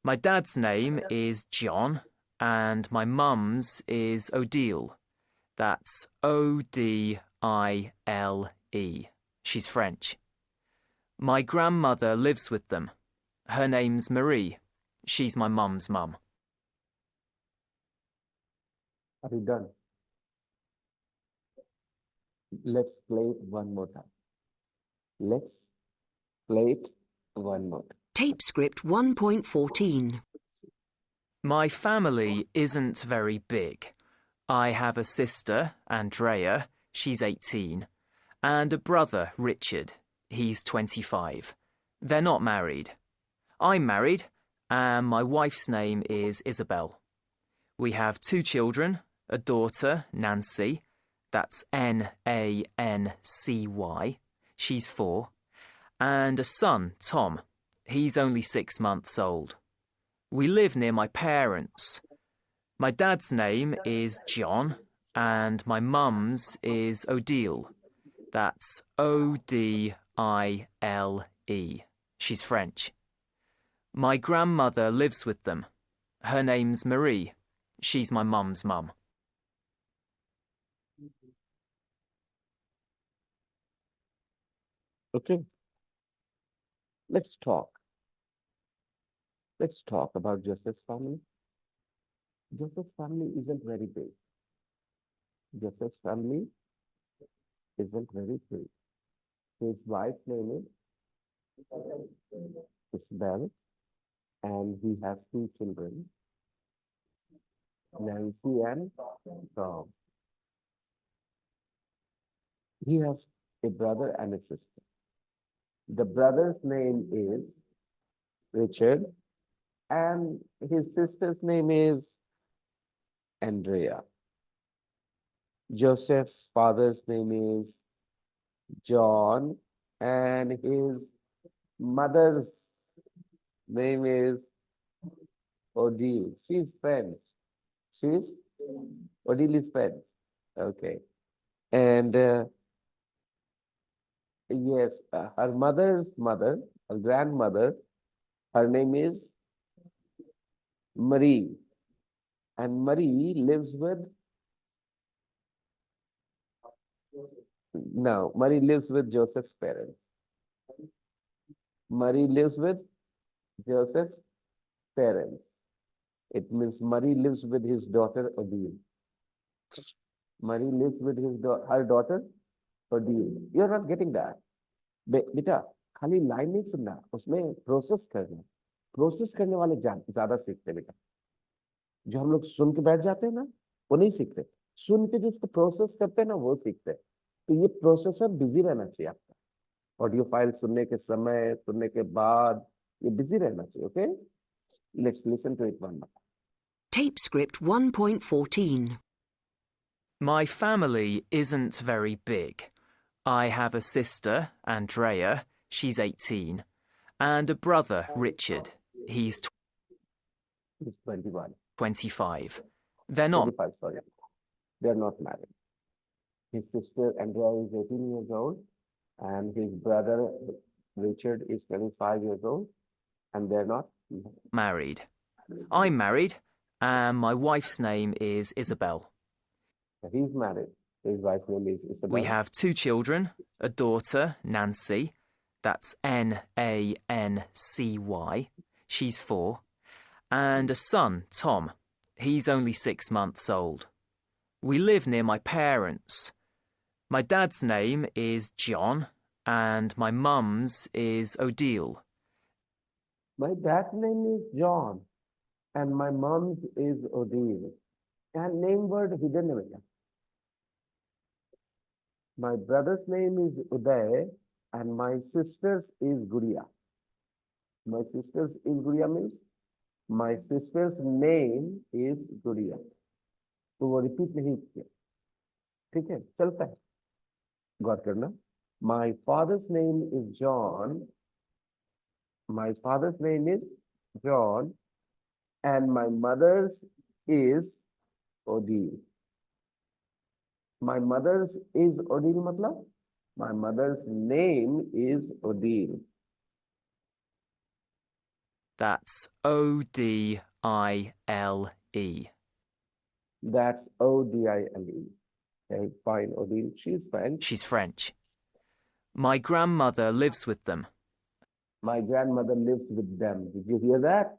My dad's name is John, and my mum's is Odile. That's Odile. She's French. My grandmother lives with them. Her name's Marie. She's my mum's mum. Are you done? Let's play it one more time. Let's play it one more time. Tape script 1.14. My family isn't very big. I have a sister, Andrea, she's 18, and a brother, Richard, he's 25. They're not married. I'm married, and my wife's name is Isabel. We have 2 children, a daughter, Nancy, that's Nancy, she's 4, and a son, Tom, he's only 6 months old. We live near my parents. My dad's name is John, and my mum's is Odile. That's Odile. She's French. My grandmother lives with them. Her name's Marie. She's my mum's mum. Okay. Let's talk. Let's talk about Joseph's family. Joseph's family isn't very big. Joseph's family isn't very big. His wife's name is Isabel, and he has 2 children, Nancy and Tom. He has a brother and a sister. The brother's name is Richard, and his sister's name is Andrea. Joseph's father's name is John, and his mother's name is Odile. She's French. Odile is French. Okay. And Yes, her mother's mother, her grandmother, her name is Marie, and Marie lives with, no, Marie lives with Joseph's parents. Marie lives with Joseph's parents. It means Marie lives with his daughter Odile. Marie lives with her daughter Odile. You're not getting that. बेटा खाली line नहीं सुनना, उसमें process करना। Process करने वाले ज्यादा सीखते हैं बेटा। जो हम लोग सुन के बैठ जाते हैं ना, वो नहीं सीखते। सुन के जो उसको प्रोसेस करते हैं ना, वो सीखते हैं। तो ये प्रोसेसर बिजी रहना चाहिए आपका। ऑडियो फाइल सुनने के समय, सुनने के बाद, ये बिजी रहना चाहिए। Okay, let's listen to it one more. Tape script 1.14. My family isn't very big. I have a sister, Andrea, she's 18, and a brother, Richard, he's It's 21. 25. They're not 25, sorry. They're not married. His sister Andrea is 18 years old, and his brother Richard is 25 years old, and they're not married. I'm married, and my wife's name is Isabel. He's married. His wife's name is Isabel. We have 2 children, a daughter, Nancy, that's Nancy, she's 4, and a son, Tom, he's only 6 months old. We live near my parents. My dad's name is John, and my mum's is Odile. My dad's name is John, and my mom's is Odile. And name word hidden है. My brother's name is Uday, and my sister's is Guria. My sister's is Guria means my sister's name is Guria. तो वो repeat नहीं किया, ठीक है, चलता है, गौर करना। My father's name is John. My father's name is John, and my mother's is Odile. My mother's is Odile मतलब my mother's name is Odile. That's Odile. That's Odile. Okay, fine, Odile. She's French. She's French. My grandmother lives with them. My grandmother lives with them. Did you hear that?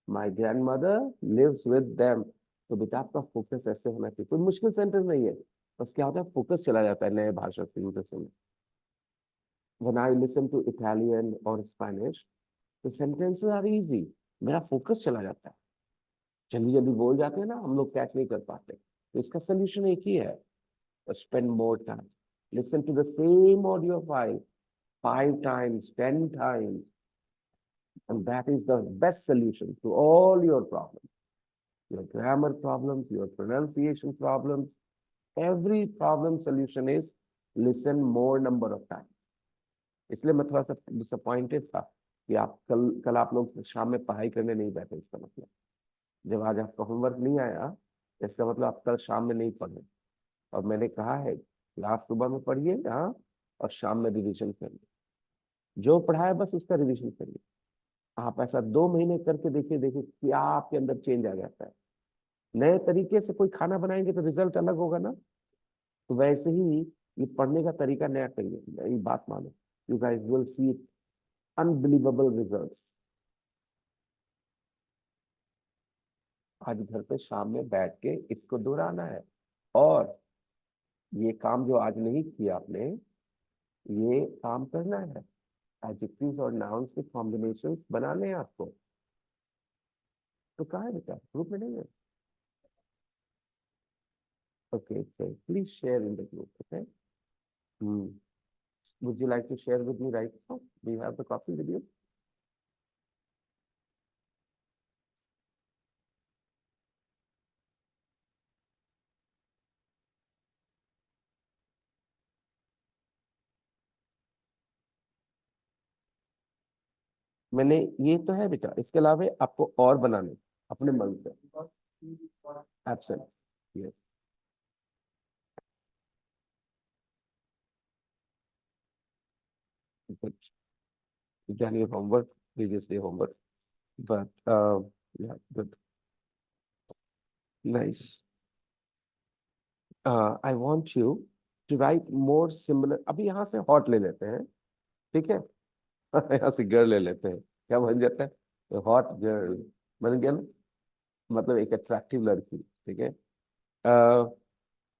My grandmother lives with them. तो बेटा आपका focus ऐसे होना चाहिए। कोई मुश्किल sentence नहीं है, बस क्या होता है, फोकस चला जाता है नए भाषा से। When I listen to Italian or Spanish, the sentences are easy. मेरा फोकस चला जाता है, जल्दी जल्दी बोल जाते हैं ना, हम लोग कैच नहीं कर पाते। तो इसका सोल्यूशन एक ही है, spend more time. Listen to the same audio file 5 times, 10 times, and that is the best solution to all your problems. Your grammar problems, your pronunciation problems, every problem solution is listen more number of times. इसलिए मैं थोड़ा सा disappointed था कि आप कल आप लोग शाम में पढ़ाई करने नहीं बैठे। इसका मतलब जब आज आपका होमवर्क नहीं आया, इसका मतलब आप कल शाम में नहीं पढ़े। और मैंने कहा है कि आज सुबह में पढ़िए, हाँ, और शाम में रिवीजन करिए। जो पढ़ा है बस उसका रिवीजन करिए। आप ऐसा 2 महीने करके देखिए, देखिए क्या आपके अंदर चेंज आ जाता है। नए तरीके से कोई खाना बनाएंगे तो रिजल्ट अलग होगा ना। तो वैसे ही ये पढ़ने का तरीका नया करिए, ये बात मानो। You guys will see unbelievable results. आज घर पे शाम में बैठ के इसको दोहराना है, और ये काम जो आज नहीं किया आपने, ये काम करना है। एडजेक्टिव्स और नाउन्स के कॉम्बिनेशंस बनाने हैं आपको। तो कहाँ है बेटा, ग्रुप में नहीं है? Okay, please share in the group, okay? Would you like to share with me right now? Do you have the copy with you? मैंने ये तो है बेटा, इसके अलावा आपको और बनाने अपने मन से। Absent, yes. But you done your homework, previous day homework. But yeah, good. Nice. I want you to write more similar. अभी यहाँ से hot ले लेते हैं, ठीक है? यहाँ से girl ले लेते हैं, क्या बन जाता है? हॉट गर्ल बन गया ना, मतलब एक अट्रैक्टिव लड़की, ठीक है?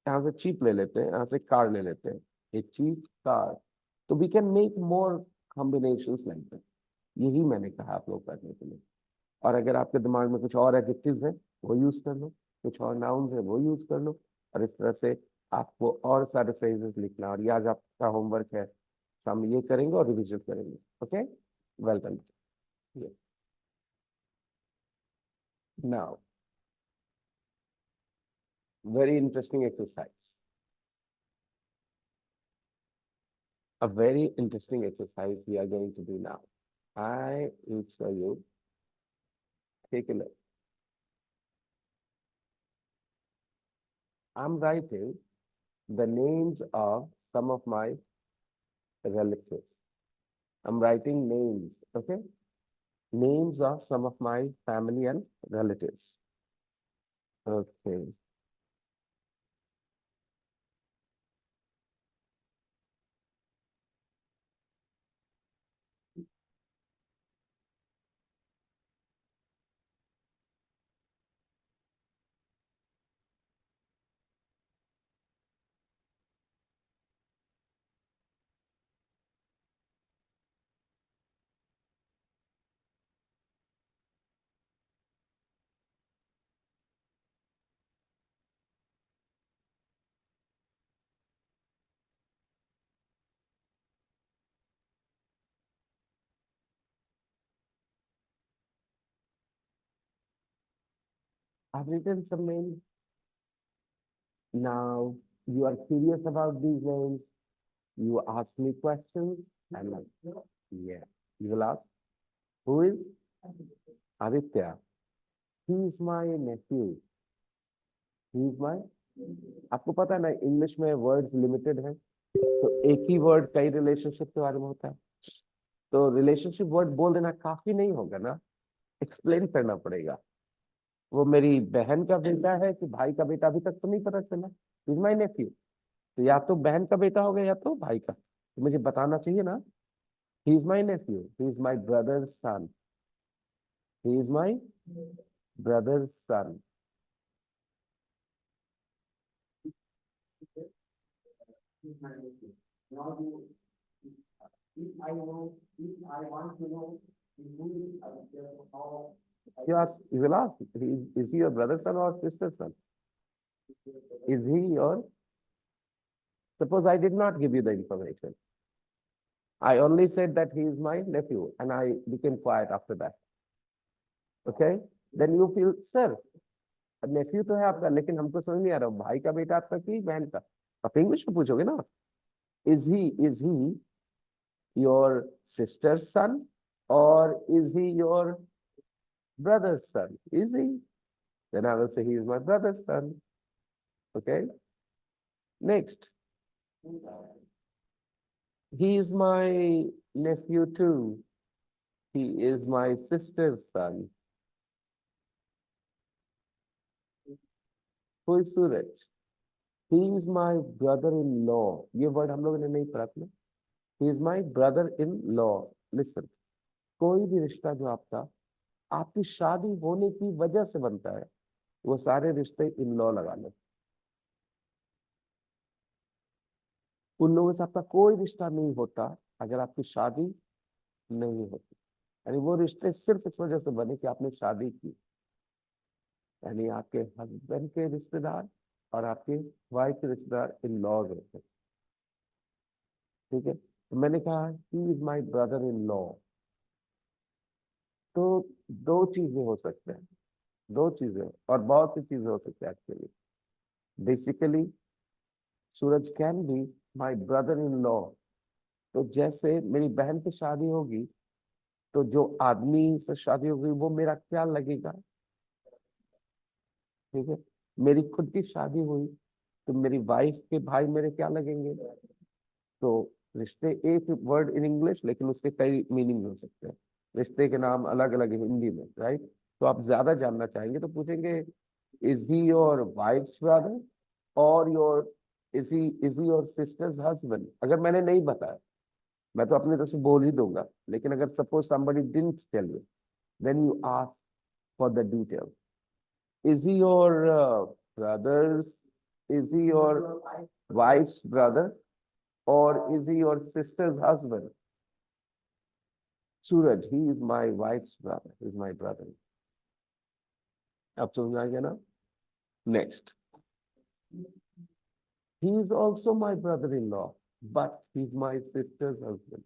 यहाँ से चीप ले लेते हैं, यहाँ से कार ले लेते हैं, एक चीप कार। तो we can make more combinations like that. यही मैंने कहा आप लोग करने के लिए। और अगर आपके दिमाग में कुछ और एडजेक्टिव्स हैं वो यूज कर लो, कुछ और नाउन्स है वो यूज कर लो, और इस तरह से आपको और सारे फ्रेजेस लिखना। और ये आज आपका होमवर्क है, शाम में ये करेंगे और रिविजन करेंगे। Okay, well done. Now very interesting exercise. A very interesting exercise we are going to do now. I will show you. Take a look. I'm writing the names of some of my relatives. I'm writing names, okay? Names of some of my family and relatives. Okay. I've written some names. Now you are curious about these names. You ask me questions. I'm like, yeah. You will ask, who is Aditya? He is my nephew. He is my, आपको पता है ना English में words limited है, तो एक ही word कई relationship के बारे में होता है। तो रिलेशनशिप वर्ड बोल देना काफी नहीं होगा ना, एक्सप्लेन करना पड़ेगा। वो मेरी बहन का बेटा है कि भाई का बेटा, अभी तक तो नहीं पता चला। इज माई नेफ्यू, तो या तो बहन का बेटा हो गया या तो भाई का, तो मुझे बताना चाहिए ना। He is my nephew, he is my brother son, he is my brother son. You ask, you will ask, is he your brother's son or sister's son? Is he your? Suppose I did not give you the information. I only said that he is my nephew, and I became quiet after that. Okay? Then you feel, sir, nephew तो है आपका, लेकिन हमको समझ नहीं आ रहा भाई का बेटा आपका कि बहन का। आप इंग्लिश में पूछोगे ना, is he your sister's son or is he your brother's son? Is he? Then I will say he is my brother's son. Okay? Next. He is my nephew too. He is my sister's son. Who is Suraj? He is my brother-in-law. ये word हम लोगों ने नहीं पढ़ा था। He is my brother-in-law. Listen. कोई भी रिश्ता जो आपका आपकी शादी होने की वजह से बनता है, वो सारे रिश्ते इन लॉ लगा लो। उन लोगों से आपका कोई रिश्ता नहीं होता अगर आपकी शादी नहीं होती। यानी वो रिश्ते सिर्फ इस वजह से बने कि आपने शादी की। यानी आपके हस्बैंड के रिश्तेदार और आपके वाइफ के रिश्तेदार इन लॉज होते हैं। ठीक है, तो मैंने कहा ही is my brother in law. तो दो चीजें हो सकते हैं, दो चीजें और बहुत सी चीजें हो सकती है actually. Basically Suraj can be my brother in law. तो जैसे मेरी बहन की शादी होगी तो जो आदमी से शादी होगी वो मेरा क्या लगेगा। ठीक है, मेरी खुद की शादी हुई तो मेरी वाइफ के भाई मेरे क्या लगेंगे। तो रिश्ते एक वर्ड इन इंग्लिश, लेकिन उसके कई मीनिंग हो सकते हैं। रिश्ते के नाम अलग अलग हिंदी में, राइट? तो आप ज्यादा जानना चाहेंगे तो पूछेंगे, is he your wife's brother, और your is he your sister's husband? अगर मैंने नहीं बताया, मैं तो अपनी तरफ से बोल ही दूंगा, लेकिन अगर suppose somebody didn't tell you, then you ask for the detail. Is he your brother's? Is he your wife's brother, or is he your sister's husband? Suraj, he is my wife's brother. He is my brother. अब समझ आ गया ना? Next. He is also my brother-in-law, but he's my sister's husband.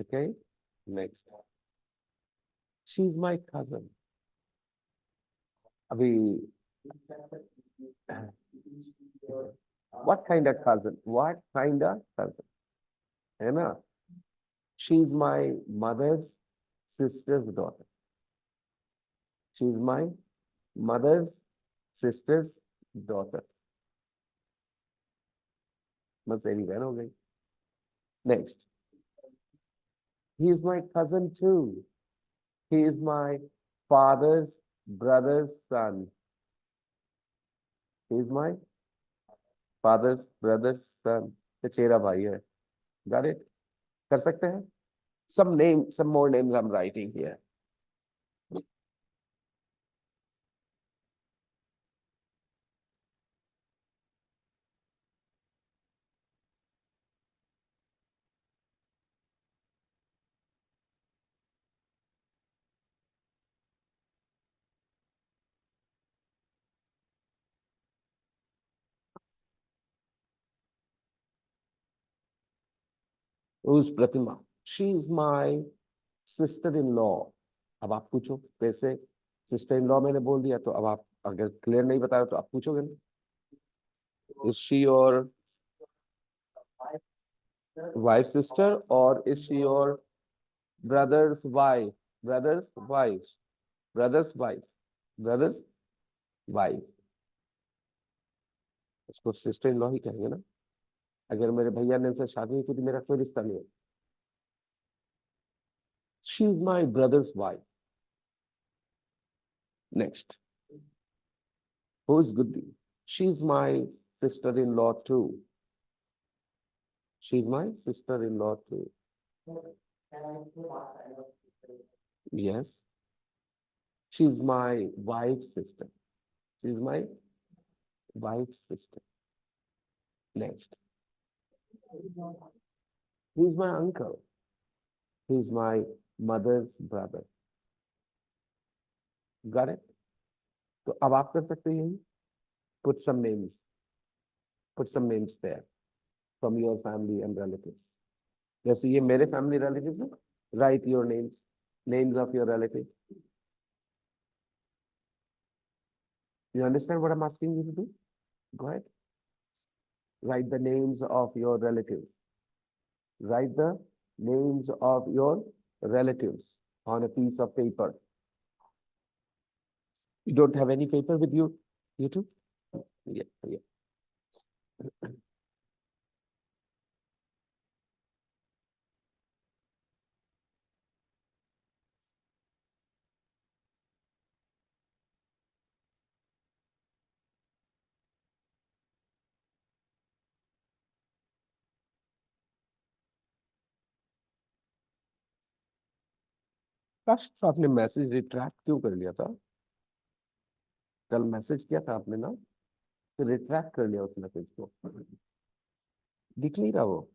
Okay? Next. She's my cousin. अभी what kind of cousin? What kind of cousin? है ना? She's my mother's sister's daughter. She's my mother's sister's daughter. बस यही बहन हो गई. Next. He is my cousin too. He is my father's brother's son. He is my father's brother's son. चचेरा भाई है. Got it? कर सकते हैं? Some more names I'm writing here. Who's Pratima? She is my sister-in-law. अब आप पूछो कैसे? Sister in law मैंने बोल दिया, तो अब आप अगर क्लियर नहीं बता रहे तो आप पूछोगे ना. Is she your wife's sister, or is she your brother's wife? Brother's wife. Brother's wife. Brother's wife. उसको सिस्टर इन लॉ ही कहेंगे ना. अगर मेरे भैया ने से शादी की तो मेरा कोई रिश्ता नहीं है. She is my brother's wife. Next. Who is Goody? She's my sister-in-law too. She's my sister-in-law too. Yes. She's my wife's sister. She's my wife's sister. Next. He's my uncle. He's my mother's brother. Got it? तो अब आप कर सकते हैं यही. Put some names. Put some names there from your family and relatives. जैसे ये मेरे family relatives हैं. Write your names. Names of your relatives. You understand what I'm asking you to do? Go ahead. Write the names of your relatives. Write the names of your relatives on a piece of paper. You don't have any paper with you? You too? Yeah, yeah. काश आपने message retract क्यों कर लिया था? कल message किया था आपने ना, तो रिट्रैक्ट कर लिया उस मैसेज को. दिख नहीं रहा वो.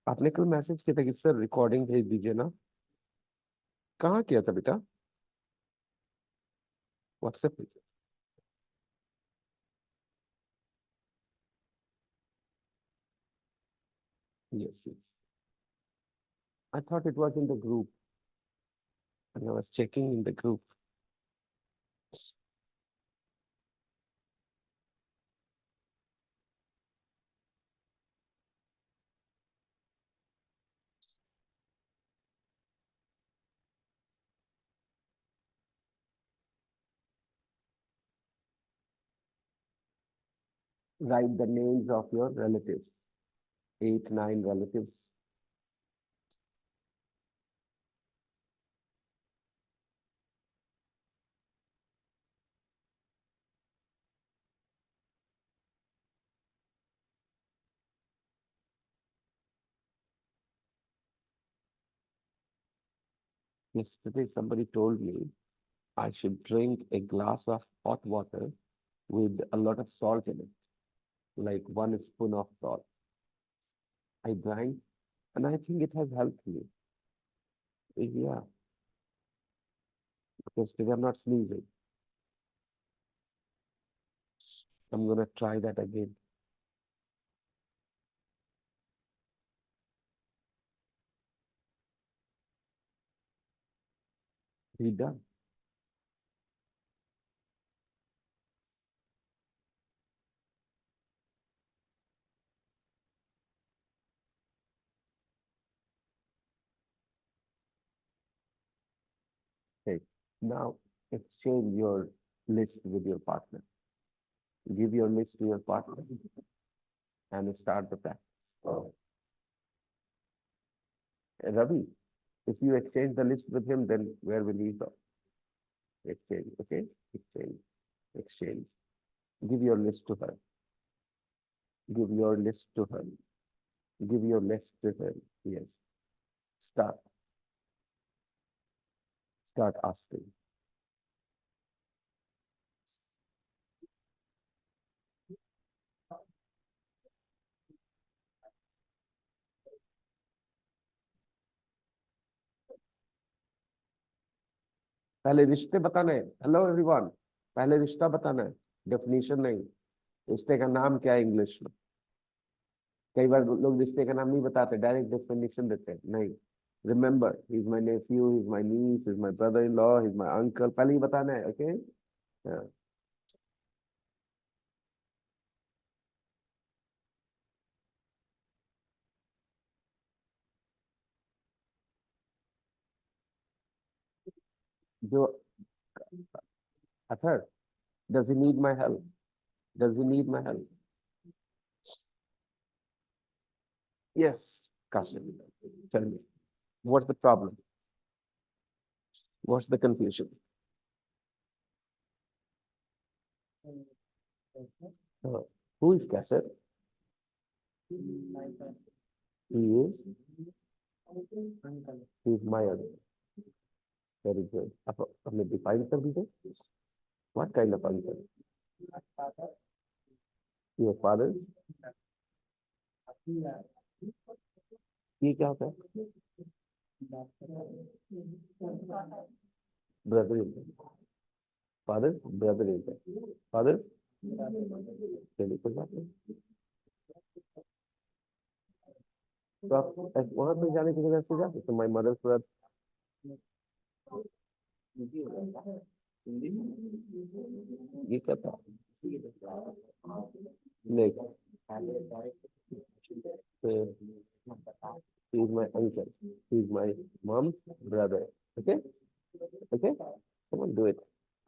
आपने कल मैसेज किया था कि सर रिकॉर्डिंग भेज दीजिए ना. कहाँ किया था बेटा? व्हाट्सएप पे? Yes, yes. I thought it was in the group, and I was checking in the group. Write the names of your relatives. 8, 9 relatives. Yesterday, somebody told me I should drink a glass of hot water with a lot of salt in it, like 1 spoon of salt. I drank, and I think it has helped me. Yeah, because today I'm not sneezing. I'm gonna try that again. Be done. Okay. Now exchange your list with your partner. Give your list to your partner and start the practice. Ravi, if you exchange the list with him, then where will he go? Exchange, okay? Exchange, exchange. Give your list to her. Give your list to her. Give your list to her. Yes. Start. Start asking. पहले रिश्ते बताने हैं। Hello everyone, पहले रिश्ता बताना है, definition नहीं। रिश्ते का नाम क्या है इंग्लिश में? कई बार लोग रिश्ते का नाम नहीं बताते, डायरेक्ट डेफिनेशन देते हैं। नहीं, remember, he is my nephew, he is my niece, he is my brother in law, he is my uncle, पहले ही बताना है। ओके, जो other, does he need my help? Does he need my help? Yes, Kasim, tell me, what's the problem? What's the confusion? Uh, who is Kasser? He is, he is my uncle. Very good. अब हमने define कर दीजिए. What kind of uncle? Your father? ये क्या होता है? Brother in law. Father, brother in law. Father? चलिए कोई बात नहीं. तो आप वहां पे जाने की जगह से जा सकते. My mother's brother. ये क्या था? नहीं. He is my uncle. He is my mom's brother. Okay? Okay? Come on, do it.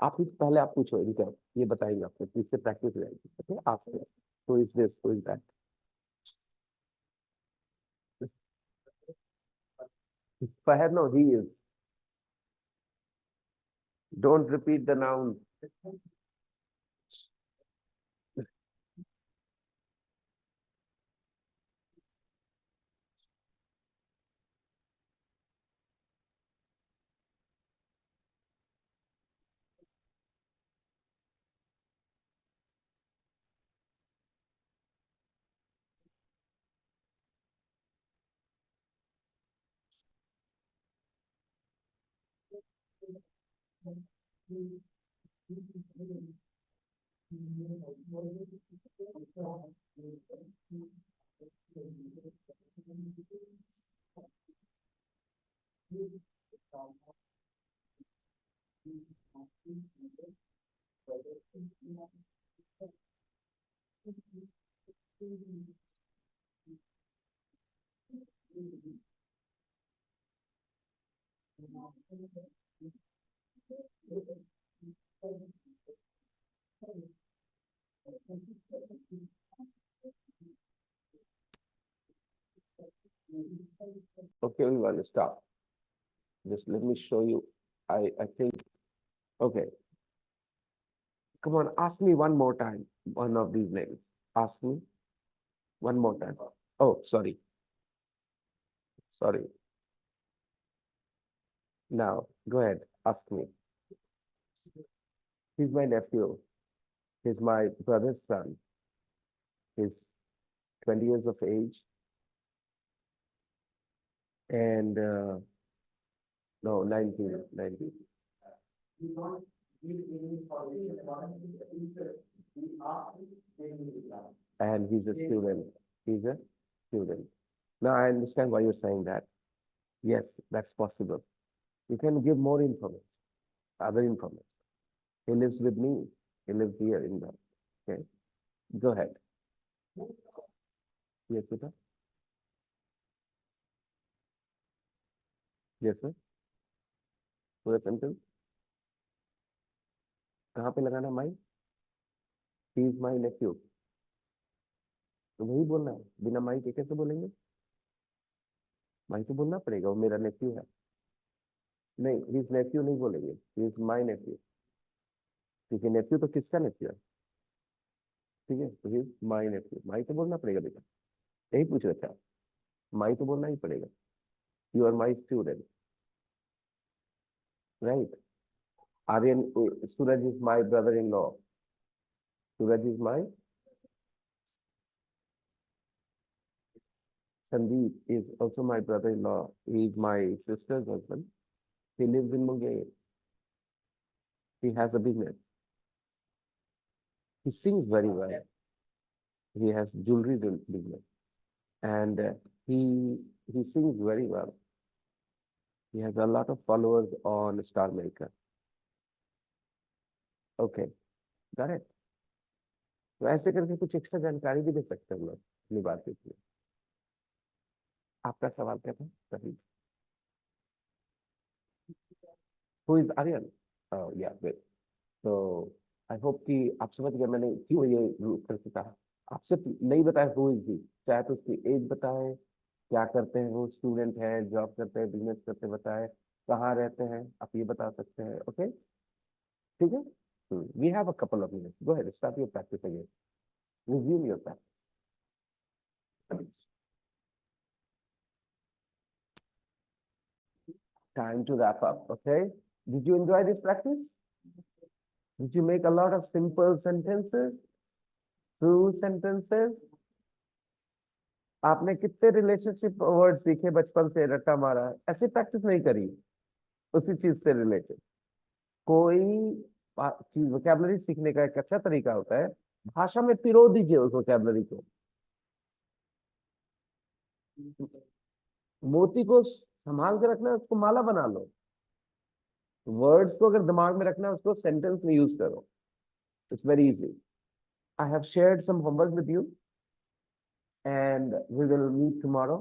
आप ही पहले आप पूछो इनका, ये बताएंगे आपको, तो इससे प्रैक्टिस हो जाएगी. Okay, ask who is this, who is that. Fahad, no, he is. Don't repeat the noun. Okay, everyone, stop. Just let me show you. I think, okay. Come on, ask me one more time. One of these names. Ask me one more time. Oh, sorry. Sorry. Now, go ahead. Ask me. He's my nephew. He's my brother's son. He's 20 years of age. And no, 19. And he's a student. He's a student. Now I understand why you're saying that. Yes, that's possible. You can give more information, other information. He lives with me. He lives here in the. Okay. Go ahead. Yes, Peter. Yes, sir. पूरा sentence कहाँ पे लगाना माई? ही is my Neiphiu. तो वही बोलना है. बिना माई के कैसे बोलेंगे? माई तो बोलना पड़ेगा. वो मेरा नेफ्यू है. नहीं, हिज नेफ्यू नहीं बोलेंगे. He is my nephew. क्योंकि नेफ्यू तो किसका नेफ्यू है? ठीक है. तो हिज माई नेफ्यू. माई तो बोलना पड़ेगा बेटा. यही पूछ रहे थे आप. माई तो बोलना ही पड़ेगा. You are my student, right? Aryan, Suraj is my brother-in-law. Suraj is my. Sandeep is also my brother-in-law. He is my sister's husband. He lives in Mumbai. He has a business. He sings very well. He has jewelry business, and he sings very well. He has a lot of followers on Star Maker. Okay, got it. तो ऐसे करके कुछ extra जानकारी भी दे सकते हैं हम लोग अपनी बात के लिए. आपका सवाल क्या था सभी? Who is Aryan? Oh, yeah, great. So I hope कि आप समझ गए मैंने क्यों ये करके कहा. आपसे नहीं बताया who is he, चाहे तो उसकी एज बताए, क्या करते हैं, वो स्टूडेंट है, जॉब करते हैं, बिजनेस करते हैं, बताए कहाँ रहते हैं, आप ये बता सकते हैं. ओके, ठीक है. We have a couple of minutes. Go ahead, start your practice again. Resume your practice. Time to wrap up. Okay. Did you enjoy this practice? Did you make a lot of simple sentences? True sentences? आपने कितने relationship word सीखे बचपन से, रट्टा मारा? ऐसी practice नहीं करी उसी चीज से रिलेटेड. कोई चीज वोकैबुलरी सीखने का एक अच्छा तरीका होता है, भाषा में पिरो दीजिए उस वोकैबुलरी को. मोती को संभाल के रखना है, उसको माला बना लो. वर्ड्स को अगर दिमाग में रखना है, उसको सेंटेंस में यूज करो. It's very easy. I have shared some homework with you and we will meet tomorrow.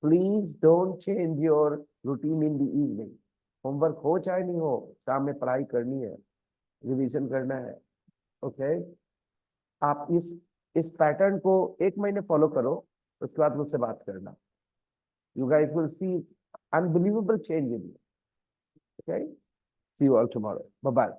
Please don't change your routine in the evening. Homework हो चाहे नहीं हो, शाम में पढ़ाई करनी है, रिवीजन करना है. ओके. आप इस पैटर्न को 1 महीने फॉलो करो, उसके बाद मुझसे बात करना. You guys will see unbelievable change in you. Okay. See you all tomorrow. Bye bye.